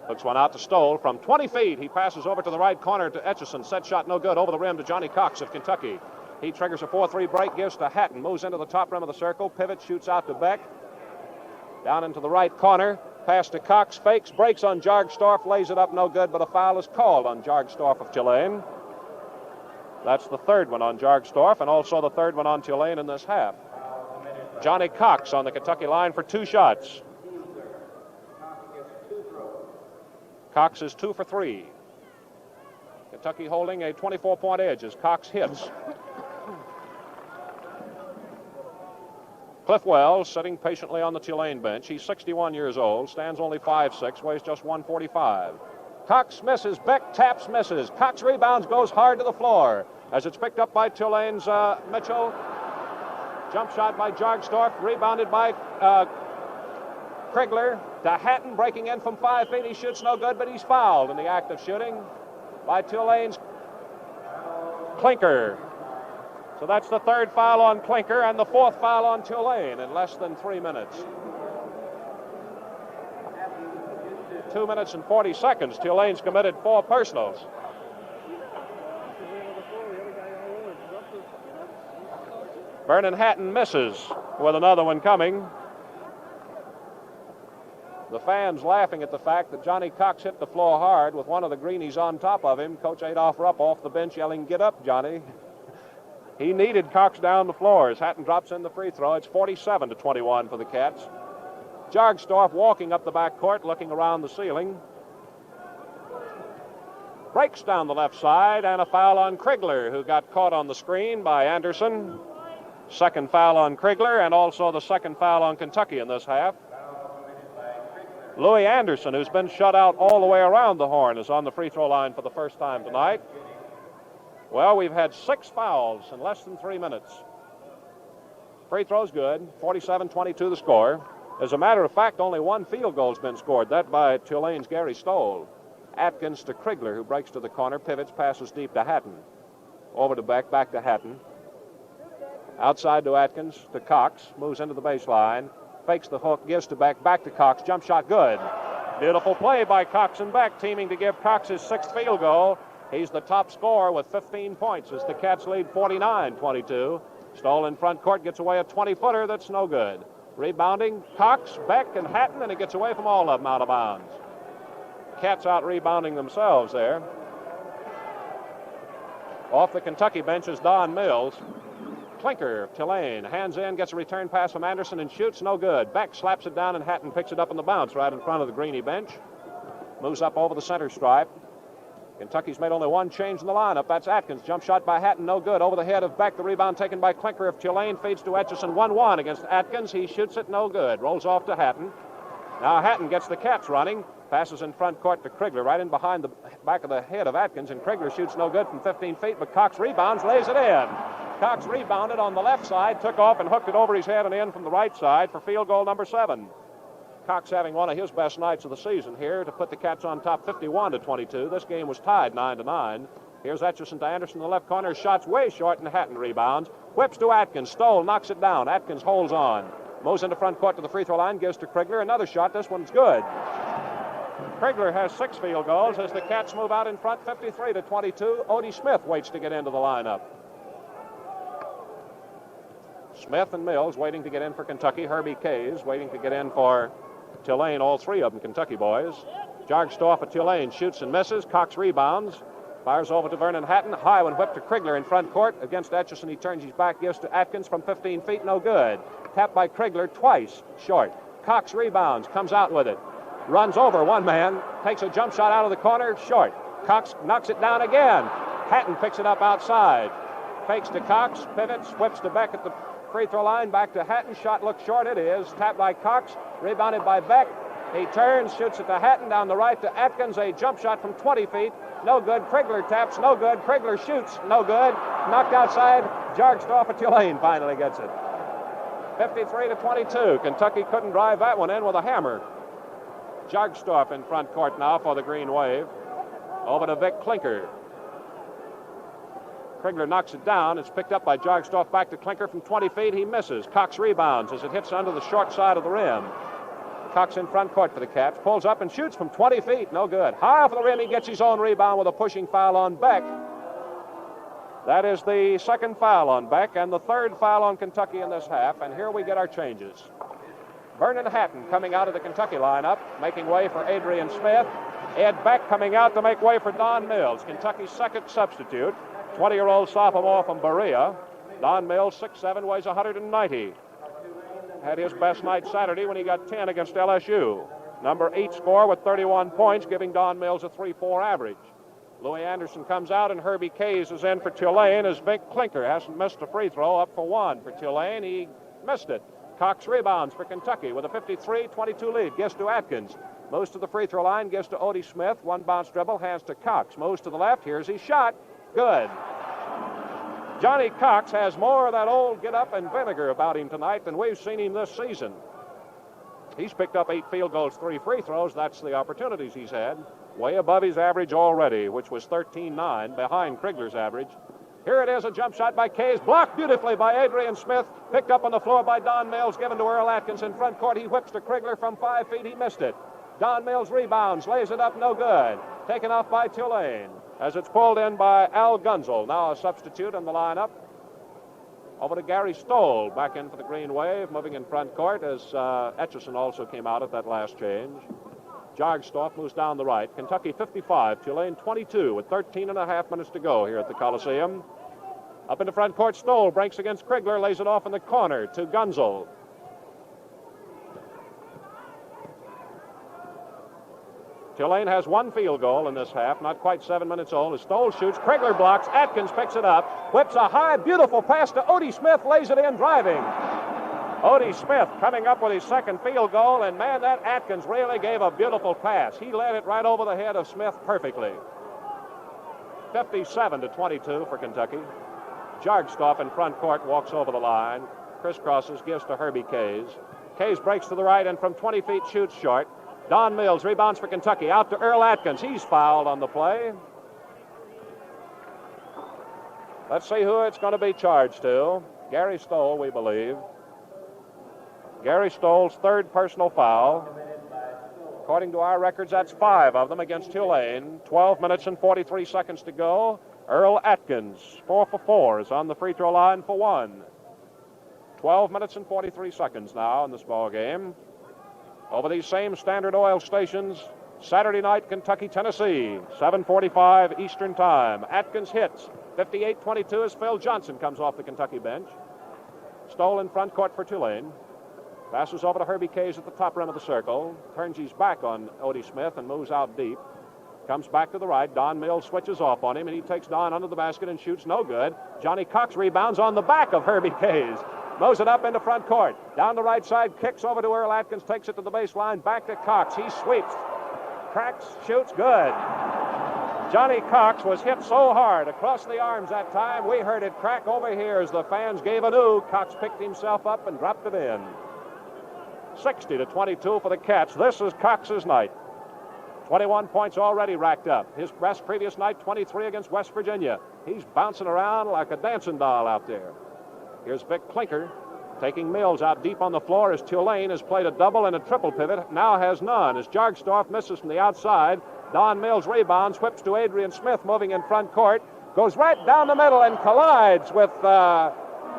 A: Hooks one out to Stoll from 20 feet. He passes over to the right corner to Etchison. Set shot no good. Over the rim to Johnny Cox of Kentucky. He triggers a 4-3 break, gives to Hatton. Moves into the top rim of the circle. Pivot, shoots out to Beck. Down into the right corner. Pass to Cox. Fakes, breaks on Jargstorff. Lays it up no good, but a foul is called on Jargstorff of Tulane. That's the 3rd one on Jargstorff, and also the 3rd one on Tulane in this half. Johnny Cox on the Kentucky line for 2 shots. Cox is 2 for 3. Kentucky holding a 24-point edge as Cox hits. Cliff Wells sitting patiently on the Tulane bench. He's 61 years old, stands only 5'6", weighs just 145. Cox misses, Beck taps, misses. Cox rebounds, goes hard to the floor as it's picked up by Tulane's Mitchell. Jump shot by Jargsdorf, rebounded by Krigler. DeHatton breaking in from 5 feet. He shoots no good, but he's fouled in the act of shooting by Tulane's Klinker. So that's the 3rd foul on Klinker and the 4th foul on Tulane in less than 3 minutes. 2 minutes and 40 seconds. Tulane's committed 4 personals. Vernon Hatton misses with another one coming. The fans laughing at the fact that Johnny Cox hit the floor hard with one of the greenies on top of him. Coach Adolph Rupp off the bench yelling, "Get up, Johnny." He needed Cox down the floor as Hatton drops in the free throw. It's 47-21 for the Cats. Jargsdorf walking up the backcourt, looking around the ceiling. Breaks down the left side, and a foul on Krigler, who got caught on the screen by Anderson. 2nd foul on Krigler, and also the 2nd foul on Kentucky in this half. Louis Anderson, who's been shut out all the way around the horn, is on the free throw line for the first time tonight. Well, we've had 6 fouls in less than 3 minutes. Free throw's good. 47-22 the score. As a matter of fact, only 1 field goal's been scored, that by Tulane's Gary Stoll. Atkins to Krigler, who breaks to the corner, pivots, passes deep to Hatton. Over to Beck, back to Hatton. Outside to Atkins, to Cox, moves into the baseline, fakes the hook, gives to Beck, back to Cox, jump shot good. Beautiful play by Cox and Beck, teaming to give Cox his 6th field goal. He's the top scorer with 15 points as the Cats lead 49-22. Stoll in front court gets away a 20-footer that's no good. Rebounding, Cox, Beck, and Hatton, and it gets away from all of them out of bounds. Cats out rebounding themselves there. Off the Kentucky bench is Don Mills. Klinker of Tulane hands in, gets a return pass from Anderson and shoots, no good. Beck slaps it down and Hatton picks it up in the bounce right in front of the Greeny bench. Moves up over the center stripe. Kentucky's made only 1 change in the lineup. That's Atkins. Jump shot by Hatton, no good. Over the head of Beck. The rebound taken by Klinker of Tulane. Feeds to Etchison. 1-1 against Atkins. He shoots it, no good. Rolls off to Hatton. Now Hatton gets the Cats running. Passes in front court to Krigler, right in behind the back of the head of Atkins, and Krigler shoots no good from 15 feet, but Cox rebounds, lays it in. Cox rebounded on the left side, took off and hooked it over his head and in from the right side for field goal number 7. Cox having one of his best nights of the season here to put the Cats on top 51-22. This game was tied 9-9. Here's Etchison to Anderson in the left corner. Shots way short and Hatton rebounds. Whips to Atkins. Stoll knocks it down. Atkins holds on. Moves into front court to the free throw line. Gives to Krigler. Another shot. This one's good. Krigler has 6 field goals as the Cats move out in front 53-22. Odie Smith waits to get into the lineup. Smith and Mills waiting to get in for Kentucky. Herbie Kays waiting to get in for Tulane, all 3 of them Kentucky boys. Jargsdorf at Tulane shoots and misses. Cox rebounds. Fires over to Vernon Hatton. High one whipped to Krigler in front court. Against Etchison, he turns his back, gives to Atkins from 15 feet, no good. Tapped by Krigler twice, short. Cox rebounds, comes out with it. Runs over one man, takes a jump shot out of the corner, short. Cox knocks it down again. Hatton picks it up outside. Fakes to Cox, pivots, whips to Beck at the free throw line, back to Hatton. Shot looks short, it is. Tapped by Cox, rebounded by Beck. He turns, shoots it to Hatton, down the right to Atkins. A jump shot from 20 feet, no good. Krigler taps, no good. Krigler shoots, no good. Knocked outside. Jargsdorf at Tulane finally gets it. 53-22. Kentucky couldn't drive that one in with a hammer. Jargsdorf in front court now for the Green Wave. Over to Vic Klinker. Krigler knocks it down. It's picked up by Jargsdorf, back to Klinker from 20 feet. He misses. Cox rebounds as it hits under the short side of the rim. Cox in front court for the Cats. Pulls up and shoots from 20 feet. No good. High off the rim. He gets his own rebound with a pushing foul on Beck. That is the 2nd foul on Beck and the 3rd foul on Kentucky in this half. And here we get our changes. Vernon Hatton coming out of the Kentucky lineup, making way for Adrian Smith. Ed Beck coming out to make way for Don Mills, Kentucky's 2nd substitute. 20-year-old sophomore from Berea. Don Mills, 6'7", weighs 190. had his best night Saturday when he got 10 against LSU. Number 8 score with 31 points, giving Don Mills a 3-4 average. Louis Anderson comes out, and Herbie Kays is in for Tulane as Vic Klinker hasn't missed a free throw, up for one for Tulane. He missed it. Cox rebounds for Kentucky with a 53-22 lead. Gives to Atkins. Moves to the free throw line, gives to Odie Smith. One bounce dribble, hands to Cox. Moves to the left. Here's his shot. Good. Johnny Cox has more of that old get-up and vinegar about him tonight than we've seen him this season. He's picked up 8 field goals, 3 free throws. That's the opportunities he's had. Way above his average already, which was 13-9, behind Krigler's average. Here it is, a jump shot by Kays, blocked beautifully by Adrian Smith, picked up on the floor by Don Mills, given to Earl Atkins in front court. He whips to Krigler from 5 feet. He missed it. Don Mills rebounds, lays it up, no good. Taken off by Tulane as it's pulled in by Al Gunzel, now a substitute in the lineup. Over to Gary Stoll, back in for the Green Wave, moving in front court as Etchison also came out at that last change. Jargstorff moves down the right. Kentucky 55, Tulane 22 with 13 and a half minutes to go here at the Coliseum. Up in the front court, Stoll breaks against Krigler, lays it off in the corner to Gunzel. Tulane has 1 field goal in this half, not quite 7 minutes old. As Stoll shoots, Krigler blocks, Atkins picks it up, whips a high, beautiful pass to Odie Smith, lays it in, driving. Odie Smith coming up with his second field goal, and man, that Atkins really gave a beautiful pass. He led it right over the head of Smith perfectly. 57-22 for Kentucky. Jargstorff in front court walks over the line, crisscrosses, gives to Herbie Kays. Kays breaks to the right and from 20 feet shoots short. Don Mills rebounds for Kentucky, out to Earl Atkins. He's fouled on the play. Let's see who it's going to be charged to. Gary Stoll, we believe. Gary Stoll's 3rd personal foul. According to our records, that's 5 of them against Tulane. 12 minutes and 43 seconds to go. Earl Atkins, 4 for 4, is on the free throw line for 1. 12 minutes and 43 seconds now in this ball game. Over these same Standard Oil stations, Saturday night, Kentucky, Tennessee, 7:45 Eastern Time. Atkins hits. 58-22 as Phil Johnson comes off the Kentucky bench. Stoll in front court for Tulane. Passes over to Herbie Kays at the top rim of the circle. Turns his back on Odie Smith and moves out deep. Comes back to the right. Don Mills switches off on him, and he takes Don under the basket and shoots no good. Johnny Cox rebounds on the back of Herbie Kays. Mows it up into front court. Down the right side, kicks over to Earl Atkins, takes it to the baseline, back to Cox. He sweeps, cracks, shoots, good. Johnny Cox was hit so hard across the arms that time, we heard it crack over here as the fans gave a new. Cox picked himself up and dropped it in. 60-22 for the Cats. This is Cox's night. 21 points already racked up. His best previous night, 23 against West Virginia. He's bouncing around like a dancing doll out there. Here's Vic Klinker taking Mills out deep on the floor as Tulane has played a double and a triple pivot, now has none. As Jargstorff misses from the outside, Don Mills rebounds, whips to Adrian Smith moving in front court, goes right down the middle and collides with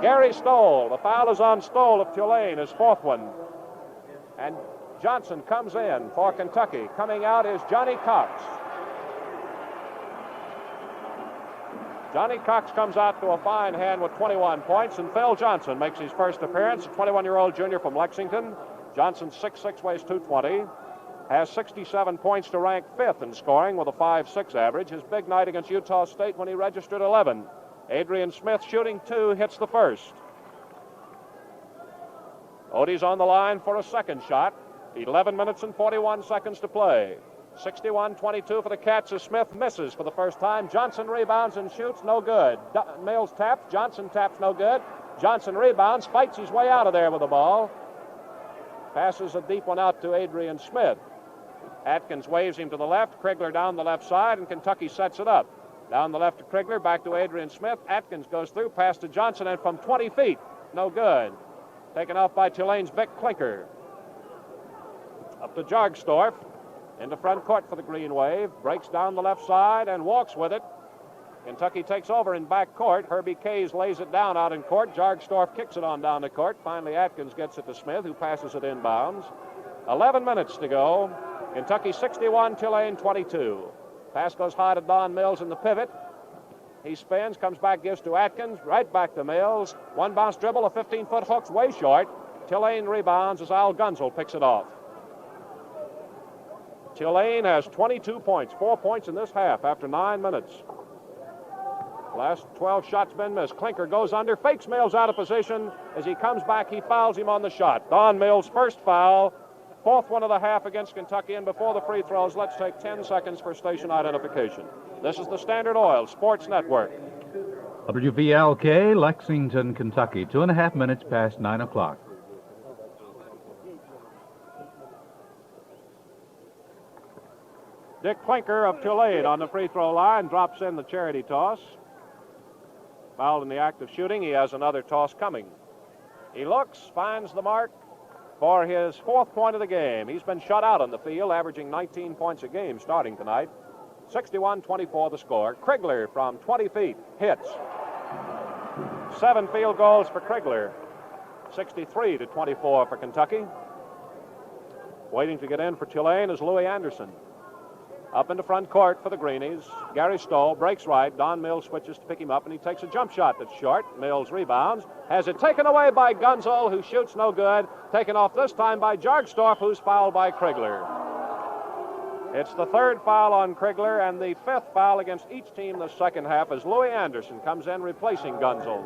A: Gary Stoll. The foul is on Stoll of Tulane, his 4th one. And Johnson comes in for Kentucky. Coming out is Johnny Cox. Johnny Cox comes out to a fine hand with 21 points, and Phil Johnson makes his first appearance, a 21-year-old junior from Lexington. Johnson, 6'6", weighs 220, has 67 points to rank 5th in scoring with a 5.6 average. His big night against Utah State when he registered 11. Adrian Smith shooting 2, hits the first. Odie's on the line for a second shot. 11 minutes and 41 seconds to play. 61-22 for the Cats as Smith misses for the first time. Johnson rebounds and shoots, no good. Mills taps, Johnson taps, no good. Johnson rebounds, fights his way out of there with the ball. Passes a deep one out to Adrian Smith. Atkins waves him to the left, Krigler down the left side, and Kentucky sets it up. Down the left to Krigler, back to Adrian Smith. Atkins goes through, pass to Johnson, and from 20 feet, no good. Taken off by Tulane's Vic Klinker. Up to Jargstorff. Into front court for the Green Wave. Breaks down the left side and walks with it. Kentucky takes over in back court. Herbie Kays lays it down out in court. Jargstorff kicks it on down the court. Finally, Atkins gets it to Smith, who passes it inbounds. 11 minutes to go. Kentucky 61, Tulane 22. Pass goes high to Don Mills in the pivot. He spins, comes back, gives to Atkins. Right back to Mills. One bounce dribble, a 15-foot hook's way short. Tulane rebounds as Al Gunzel picks it off. Tulane has 22 points, 4 points in this half after 9 minutes. Last 12 shots been missed. Klinker goes under, fakes Mills out of position. As he comes back, he fouls him on the shot. Don Mills' first foul, fourth one of the half against Kentucky. And before the free throws, let's take 10 seconds for station identification. This is the Standard Oil Sports Network.
B: WVLK, Lexington, Kentucky, 2.5 minutes past 9 o'clock.
A: Dick Klinker of Tulane on the free throw line drops in the charity toss. Fouled in the act of shooting. He has another toss coming. He looks, finds the mark for his fourth point of the game. He's been shut out on the field, averaging 19 points a game starting tonight. 61-24 the score. Krigler from 20 feet hits. 7 field goals for Krigler. 63-24 for Kentucky. Waiting to get in for Tulane is Louis Anderson. Up into front court for the Greenies. Gary Stoll breaks right. Don Mills switches to pick him up, and he takes a jump shot that's short. Mills rebounds. Has it taken away by Gunzel, who shoots no good. Taken off this time by Jargstorff, who's fouled by Krigler. It's the third foul on Krigler and the fifth foul against each team this second half as Louis Anderson comes in replacing Gunzel.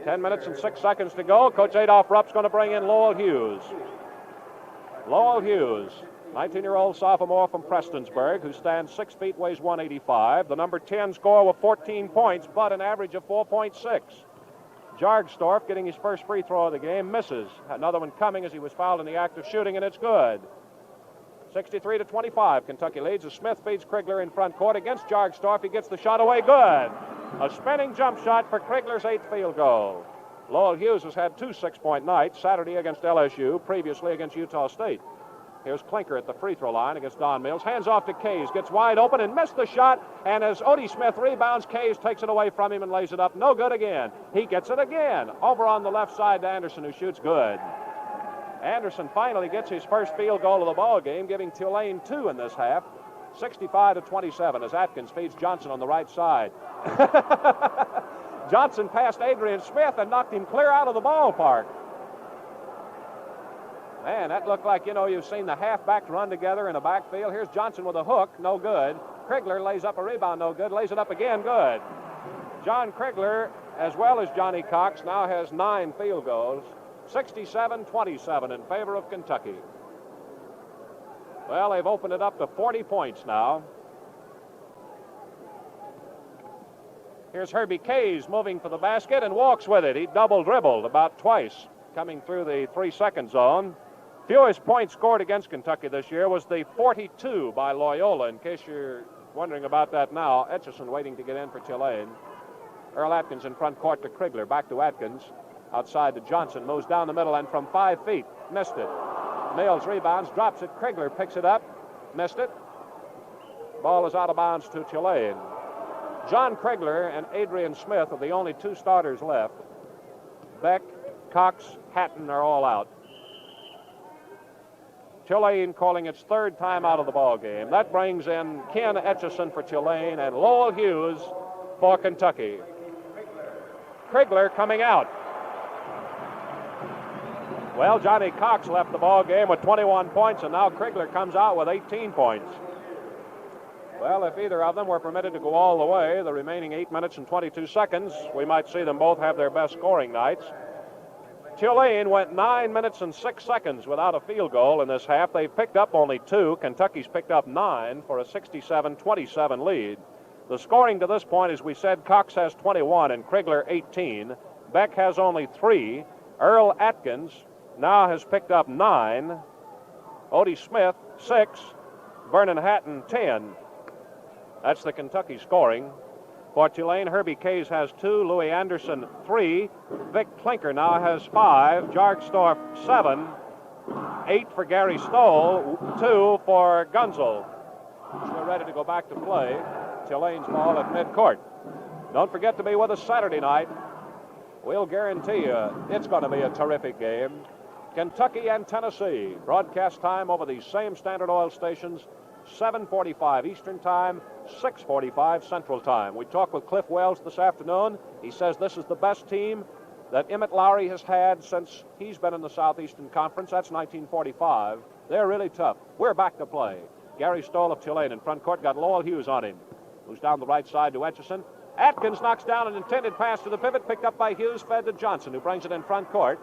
A: 10 minutes and 6 seconds to go. Coach Adolph Rupp's going to bring in Lowell Hughes. Lowell Hughes, 19-year-old sophomore from Prestonsburg, who stands 6 feet, weighs 185. The number 10 scorer with 14 points, but an average of 4.6. Jargstorff getting his first free throw of the game, misses. Another one coming as he was fouled in the act of shooting, and it's good. 63-25, Kentucky leads as Smith feeds Krigler in front court against Jargstorff. He gets the shot away, good. A spinning jump shot for Krigler's 8th field goal. Lowell Hughes has had 2 6-point nights, Saturday against LSU, previously against Utah State. Here's Klinker at the free throw line against Don Mills. Hands off to Kays. Gets wide open and missed the shot. And as Odie Smith rebounds, Kays takes it away from him and lays it up. No good again. He gets it again. Over on the left side to Anderson, who shoots good. Anderson finally gets his first field goal of the ball game, giving Tulane 2 in this half. 65-27 as Atkins feeds Johnson on the right side. Johnson passed Adrian Smith and knocked him clear out of the ballpark. Man, that looked like, you've seen the halfbacks run together in a backfield. Here's Johnson with a hook, no good. Krigler lays up a rebound, no good. Lays it up again, good. John Krigler, as well as Johnny Cox, now has 9 field goals. 67-27 in favor of Kentucky. Well, they've opened it up to 40 points now. Here's Herbie Kays moving for the basket and walks with it. He double dribbled about twice, coming through the 3-second zone. Fewest points scored against Kentucky this year was the 42 by Loyola. In case you're wondering about that now, Etchison waiting to get in for Tulane. Earl Atkins in front court to Krigler. Back to Atkins. Outside to Johnson. Moves down the middle and from 5 feet. Missed it. Mills rebounds. Drops it. Krigler picks it up. Missed it. Ball is out of bounds to Tulane. John Krigler and Adrian Smith are the only 2 starters left. Beck, Cox, Hatton are all out. Tulane calling its 3rd time out of the ball game. That brings in Ken Etchison for Tulane and Lowell Hughes for Kentucky. Krigler coming out. Well, Johnny Cox left the ball game with 21 points, and now Krigler comes out with 18 points. Well, if either of them were permitted to go all the way, the remaining 8 minutes and 22 seconds, we might see them both have their best scoring nights. Tulane went 9 minutes and 6 seconds without a field goal in this half. They've picked up only 2. Kentucky's picked up 9 for a 67-27 lead. The scoring to this point, as we said, Cox has 21 and Krigler 18. Beck has only 3. Earl Atkins now has picked up 9. Odie Smith, 6. Vernon Hatton, 10. That's the Kentucky scoring. For Tulane, Herbie Kays has 2. Louis Anderson, 3. Vic Klinker now has 5. Jargstorff, 7. 8 for Gary Stoll. 2 for Gunzel. We're ready to go back to play. Tulane's ball at midcourt. Don't forget to be with us Saturday night. We'll guarantee you it's going to be a terrific game. Kentucky and Tennessee. Broadcast time over these same Standard Oil stations. 7:45 Eastern Time, 6:45 Central Time. We talked with Cliff Wells this afternoon. He says this is the best team that Emmett Lowry has had since he's been in the Southeastern Conference. That's 1945. They're really tough. We're back to play. Gary Stoll of Tulane in front court got Lowell Hughes on him, who's down the right side to Etchison. Atkins knocks down an intended pass to the pivot, picked up by Hughes, fed to Johnson, who brings it in front court.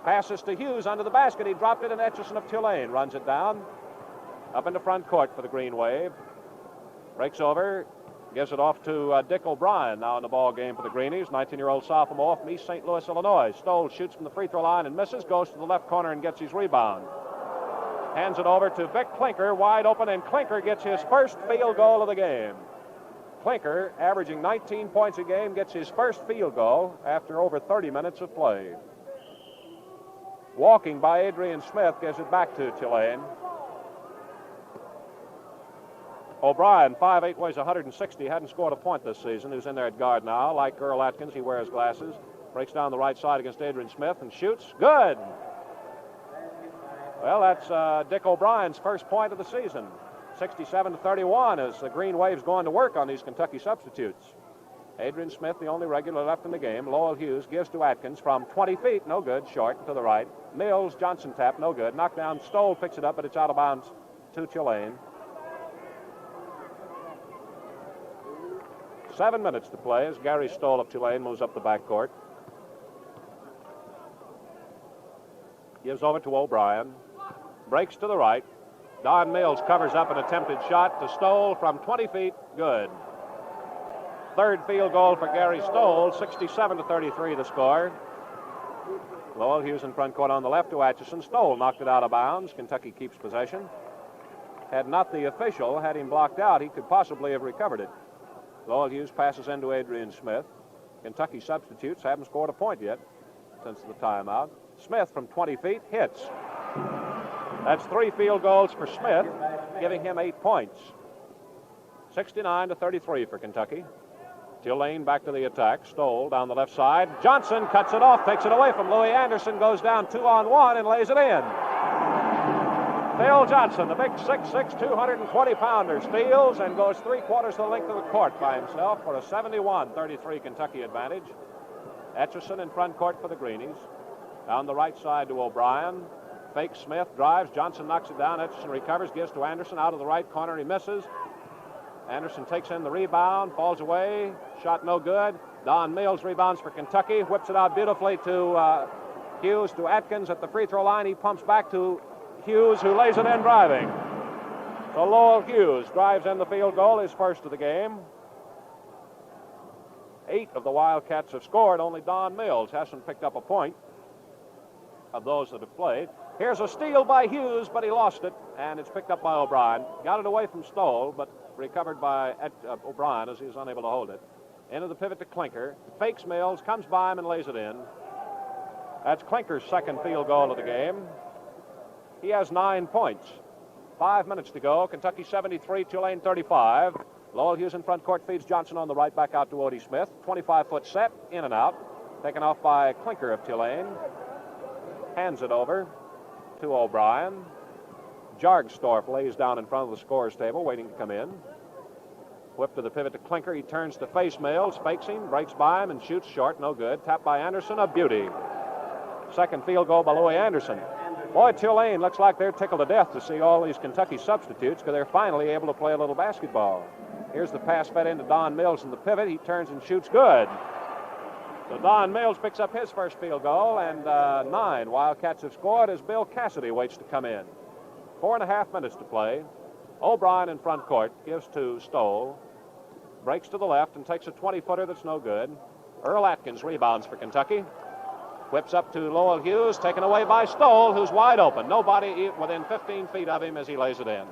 A: Passes to Hughes under the basket. He dropped it, and Etchison of Tulane runs it down. Up into front court for the Green Wave. Breaks over, gives it off to Dick O'Brien now in the ball game for the Greenies. 19-year-old sophomore from East St. Louis, Illinois. Stoll shoots from the free throw line and misses, goes to the left corner and gets his rebound. Hands it over to Vic Klinker, wide open, and Klinker gets his first field goal of the game. Klinker, averaging 19 points a game, gets his first field goal after over 30 minutes of play. Walking by Adrian Smith gives it back to Tulane. O'Brien, 5'8", weighs 160, hadn't scored a point this season, who's in there at guard now. Like Earl Atkins, he wears glasses. Breaks down the right side against Adrian Smith and shoots. Good! Well, that's Dick O'Brien's first point of the season. 67-31 as the Green Wave's going to work on these Kentucky substitutes. Adrian Smith, the only regular left in the game. Lowell Hughes gives to Atkins from 20 feet. No good. Short to the right. Mills, Johnson tap. No good. Knocked down. Stoll picks it up, but it's out of bounds to Tulane. 7 minutes to play as Gary Stoll of Tulane moves up the backcourt. Gives over to O'Brien. Breaks to the right. Don Mills covers up an attempted shot to Stoll from 20 feet. Good. Third field goal for Gary Stoll. 67-33 the score. Lowell Hughes in front court on the left to Atchison. Stoll knocked it out of bounds. Kentucky keeps possession. Had not the official had him blocked out, he could possibly have recovered it. Lowell Hughes passes into Adrian Smith. Kentucky substitutes haven't scored a point yet since the timeout. Smith from 20 feet hits. That's 3 field goals for Smith, giving him 8 points. 69-33 for Kentucky. Tulane back to the attack. Stoll down the left side. Johnson cuts it off, takes it away from Louis Anderson, goes down 2-on-1 and lays it in. Phil Johnson, the big 6'6", 220-pounder, steals and goes 3/4 the length of the court by himself for a 71-33 Kentucky advantage. Etchison in front court for the Greenies. Down the right side to O'Brien. Fake Smith, drives. Johnson knocks it down. Etchison recovers, gives to Anderson. Out of the right corner, he misses. Anderson takes in the rebound, falls away. Shot no good. Don Mills rebounds for Kentucky. Whips it out beautifully to Hughes, to Atkins at the free throw line. He pumps back to Hughes, who lays it in driving. So Lowell Hughes drives in the field goal, his first of the game. 8 of the Wildcats have scored. Only Don Mills hasn't picked up a point of those that have played. Here's a steal by Hughes, but he lost it, and it's picked up by O'Brien. Got it away from Stoll, but recovered by O'Brien as he was unable to hold it. Into the pivot to Klinker. Fakes Mills, comes by him and lays it in. That's Klinker's second field goal of the game. He has 9 points. 5 minutes to go. Kentucky 73, Tulane 35. Lowell Hughes in front court feeds Johnson on the right, back out to Odie Smith. 25-foot set, in and out. Taken off by Klinker of Tulane. Hands it over to O'Brien. Jargstorff lays down in front of the scorer's table, waiting to come in. Whip to the pivot to Klinker. He turns to face Mills, fakes him, breaks by him, and shoots short. No good. Tapped by Anderson, a beauty. Second field goal by Louis Anderson. Boy, Tulane looks like they're tickled to death to see all these Kentucky substitutes because they're finally able to play a little basketball. Here's the pass fed into Don Mills in the pivot. He turns and shoots good. So Don Mills picks up his first field goal, and 9 Wildcats have scored as Bill Cassidy waits to come in. 4.5 minutes to play. O'Brien in front court gives to Stoll. Breaks to the left and takes a 20-footer that's no good. Earl Atkins rebounds for Kentucky. Whips up to Lowell Hughes, taken away by Stoll, who's wide open. Nobody within 15 feet of him as he lays it in.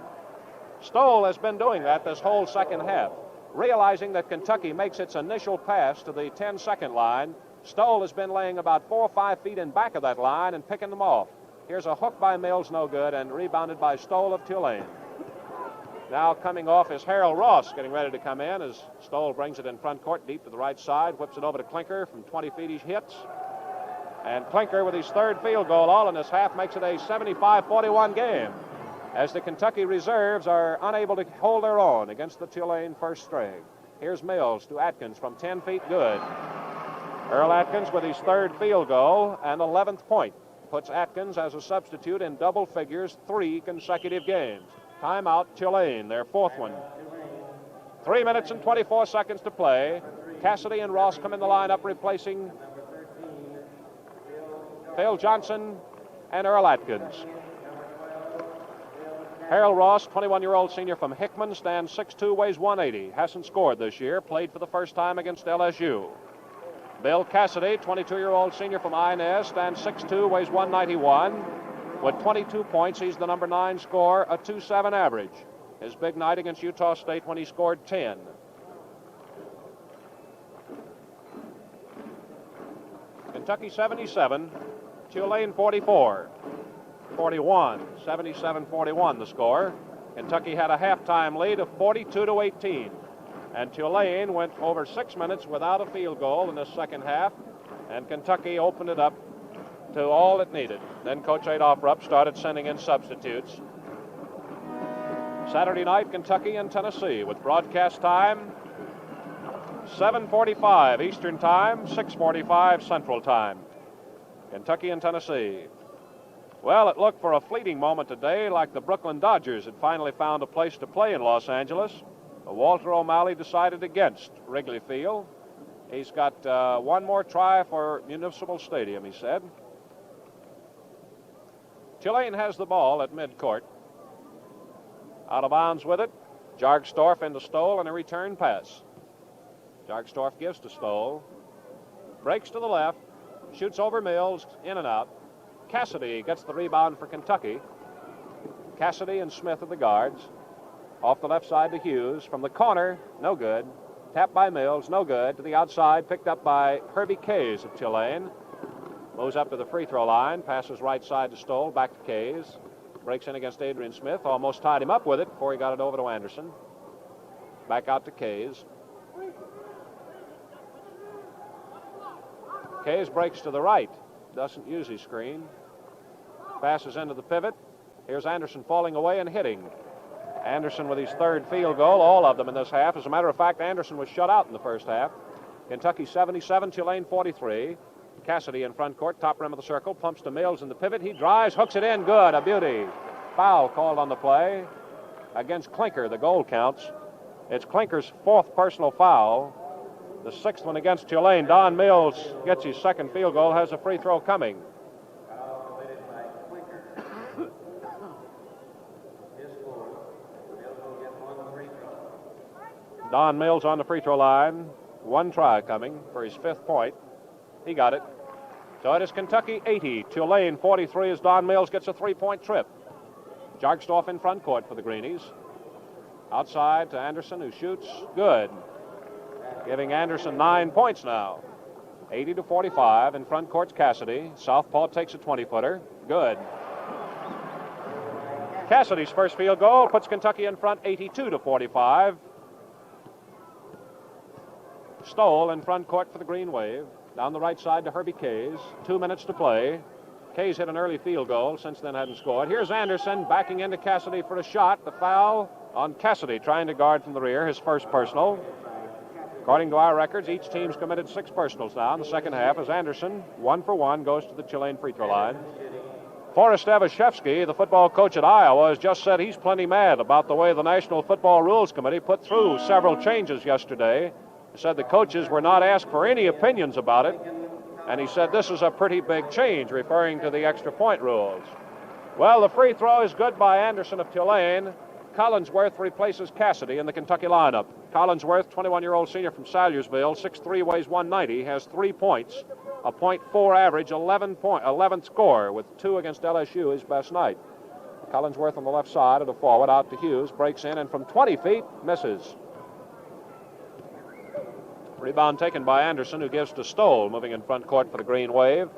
A: Stoll has been doing that this whole second half. Realizing that Kentucky makes its initial pass to the 10-second line, Stoll has been laying about 4 or 5 feet in back of that line and picking them off. Here's a hook by Mills, no good, and rebounded by Stoll of Tulane. Now coming off is Harold Ross, getting ready to come in as Stoll brings it in front court, deep to the right side, whips it over to Klinker. From 20 feet he hits. And Klinker, with his third field goal all in this half, makes it a 75-41 game, as the Kentucky reserves are unable to hold their own against the Tulane first string. Here's Mills to Atkins from 10 feet, good. Earl Atkins with his third field goal and 11th point. Puts Atkins as a substitute in double figures 3 consecutive games. Timeout, Tulane, their fourth one. 3 minutes and 24 seconds to play. Cassidy and Ross come in the lineup, replacing Phil Johnson and Earl Atkins. Harold Ross, 21-year-old senior from Hickman, stands 6'2", weighs 180. Hasn't scored this year. Played for the first time against LSU. Bill Cassidy, 22-year-old senior from Inez, stands 6'2", weighs 191. With 22 points, he's the number 9 scorer, a 2.7 average. His big night against Utah State when he scored 10. Kentucky 77, Tulane 44. 41, 77-41 the score. Kentucky had a halftime lead of 42-18. And Tulane went over 6 minutes without a field goal in the second half. And Kentucky opened it up to all it needed. Then Coach Adolph Rupp started sending in substitutes. Saturday night, Kentucky and Tennessee with broadcast time 7:45 Eastern Time, 6:45 Central Time. Kentucky and Tennessee. Well, it looked for a fleeting moment today like the Brooklyn Dodgers had finally found a place to play in Los Angeles. Walter O'Malley decided against Wrigley Field. He's got one more try for Municipal Stadium, he said. Tulane has the ball at midcourt. Out of bounds with it. Jargstorff into Stoll and a return pass. Jargstorff gives to Stoll. Breaks to the left. Shoots over Mills. In and out. Cassidy gets the rebound for Kentucky. Cassidy and Smith are the guards. Off the left side to Hughes. From the corner, no good. Tapped by Mills, no good. To the outside, picked up by Herbie Kays of Tulane. Moves up to the free throw line. Passes right side to Stoll. Back to Kays. Breaks in against Adrian Smith. Almost tied him up with it before he got it over to Anderson. Back out to Kays. Kays breaks to the right. Doesn't use his screen. Passes into the pivot. Here's Anderson falling away and hitting. Anderson with his third field goal, all of them in this half. As a matter of fact, Anderson was shut out in the first half. Kentucky 77, Tulane 43. Cassidy in front court, top rim of the circle, pumps to Mills in the pivot. He drives, hooks it in, good, a beauty. Foul called on the play against Klinker. The goal counts. It's Klinker's fourth personal foul. The sixth one against Tulane. Don Mills gets his second field goal, has a free throw coming. Don Mills on the free throw line. One try coming for his fifth point. He got it. So it is Kentucky 80, Tulane 43 as Don Mills gets a three-point trip. Jargstorff in front court for the Greenies. Outside to Anderson, who shoots. Good. Giving Anderson 9 points now. 80-45. In front court's Cassidy. Southpaw takes a 20-footer. Good. Cassidy's first field goal puts Kentucky in front 82-45. Stoll in front court for the Green Wave. Down the right side to Herbie Kays. 2 minutes to play. Kays hit an early field goal. Since then hadn't scored. Here's Anderson backing into Cassidy for a shot. The foul on Cassidy trying to guard from the rear. His first personal. According to our records, each team's committed 6 personals now in the second half as Anderson, 1 for 1, goes to the Tulane free throw line. Forrest Evashevsky, the football coach at Iowa, has just said he's plenty mad about the way the National Football Rules Committee put through several changes yesterday. He said the coaches were not asked for any opinions about it, and he said this is a pretty big change, referring to the extra point rules. Well, the free throw is good by Anderson of Tulane. Collinsworth replaces Cassidy in the Kentucky lineup. Collinsworth, 21-year-old senior from Salyersville, 6'3", weighs 190, has 3 points, a .4 average, 11th score, with 2 against LSU, his best night. Collinsworth on the left side of the forward, out to Hughes, breaks in, and from 20 feet, misses. Rebound taken by Anderson, who gives to Stoll, moving in front court for the Green Wave.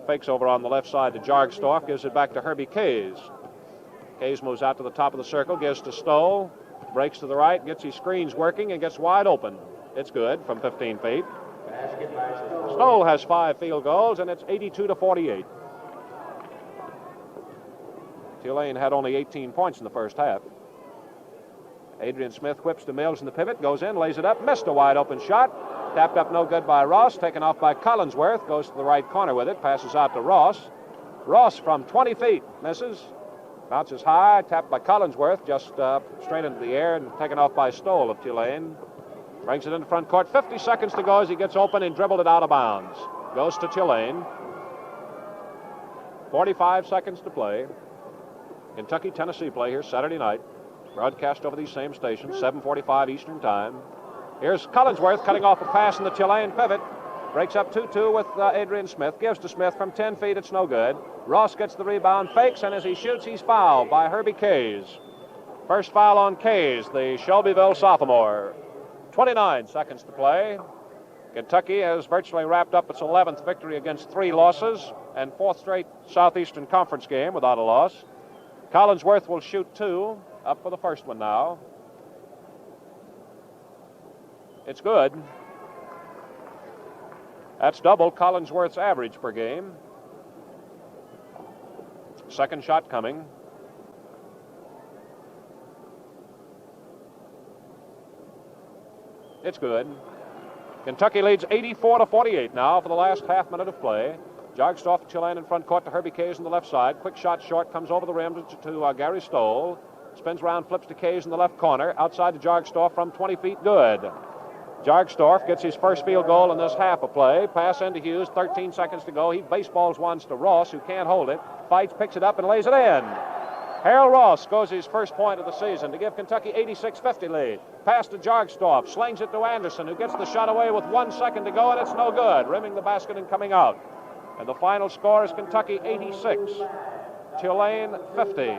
A: Fakes over on the left side to Jargstorff, gives it back to Herbie Kays. Kays moves out to the top of the circle, gives to Stoll, breaks to the right, gets his screens working, and gets wide open. It's good from 15 feet. Stoll has 5 field goals, and it's 82-48. Tulane had only 18 points in the first half. Adrian Smith whips to Mills in the pivot, goes in, lays it up, missed a wide open shot. Tapped up no good by Ross. Taken off by Collinsworth. Goes to the right corner with it. Passes out to Ross. Ross from 20 feet. Misses. Bounces high. Tapped by Collinsworth. Just straight into the air and taken off by Stoll of Tulane. Brings it into front court. 50 seconds to go as he gets open and dribbled it out of bounds. Goes to Tulane. 45 seconds to play. Kentucky-Tennessee play here Saturday night. Broadcast over these same stations, 7:45 Eastern Time. Here's Collinsworth cutting off a pass in the Tulane pivot. Breaks up 2-2 with Adrian Smith. Gives to Smith from 10 feet. It's no good. Ross gets the rebound, fakes, and as he shoots, he's fouled by Herbie Kays. First foul on Kays, the Shelbyville sophomore. 29 seconds to play. Kentucky has virtually wrapped up its 11th victory against 3 losses and 4th straight Southeastern Conference game without a loss. Collinsworth will shoot 2. Up for the first one now. It's good. That's double Collinsworth's average per game. Second shot coming. It's good. Kentucky leads 84-48 now for the last half minute of play. Jogs off Tulane in front court to Herbie Kays on the left side. Quick shot short, comes over the rim to Gary Stoll. Spins around, flips to Kays in the left corner. Outside to Jargstorff from 20 feet, good. Jargstorff gets his first field goal in this half of play. Pass into Hughes, 13 seconds to go. He baseballs once to Ross, who can't hold it. Fights, picks it up, and lays it in. Harold Ross scores his first point of the season to give Kentucky 86-50 lead. Pass to Jargstorff, slings it to Anderson, who gets the shot away with 1 second to go, and it's no good. Rimming the basket and coming out. And the final score is Kentucky 86, Tulane 50.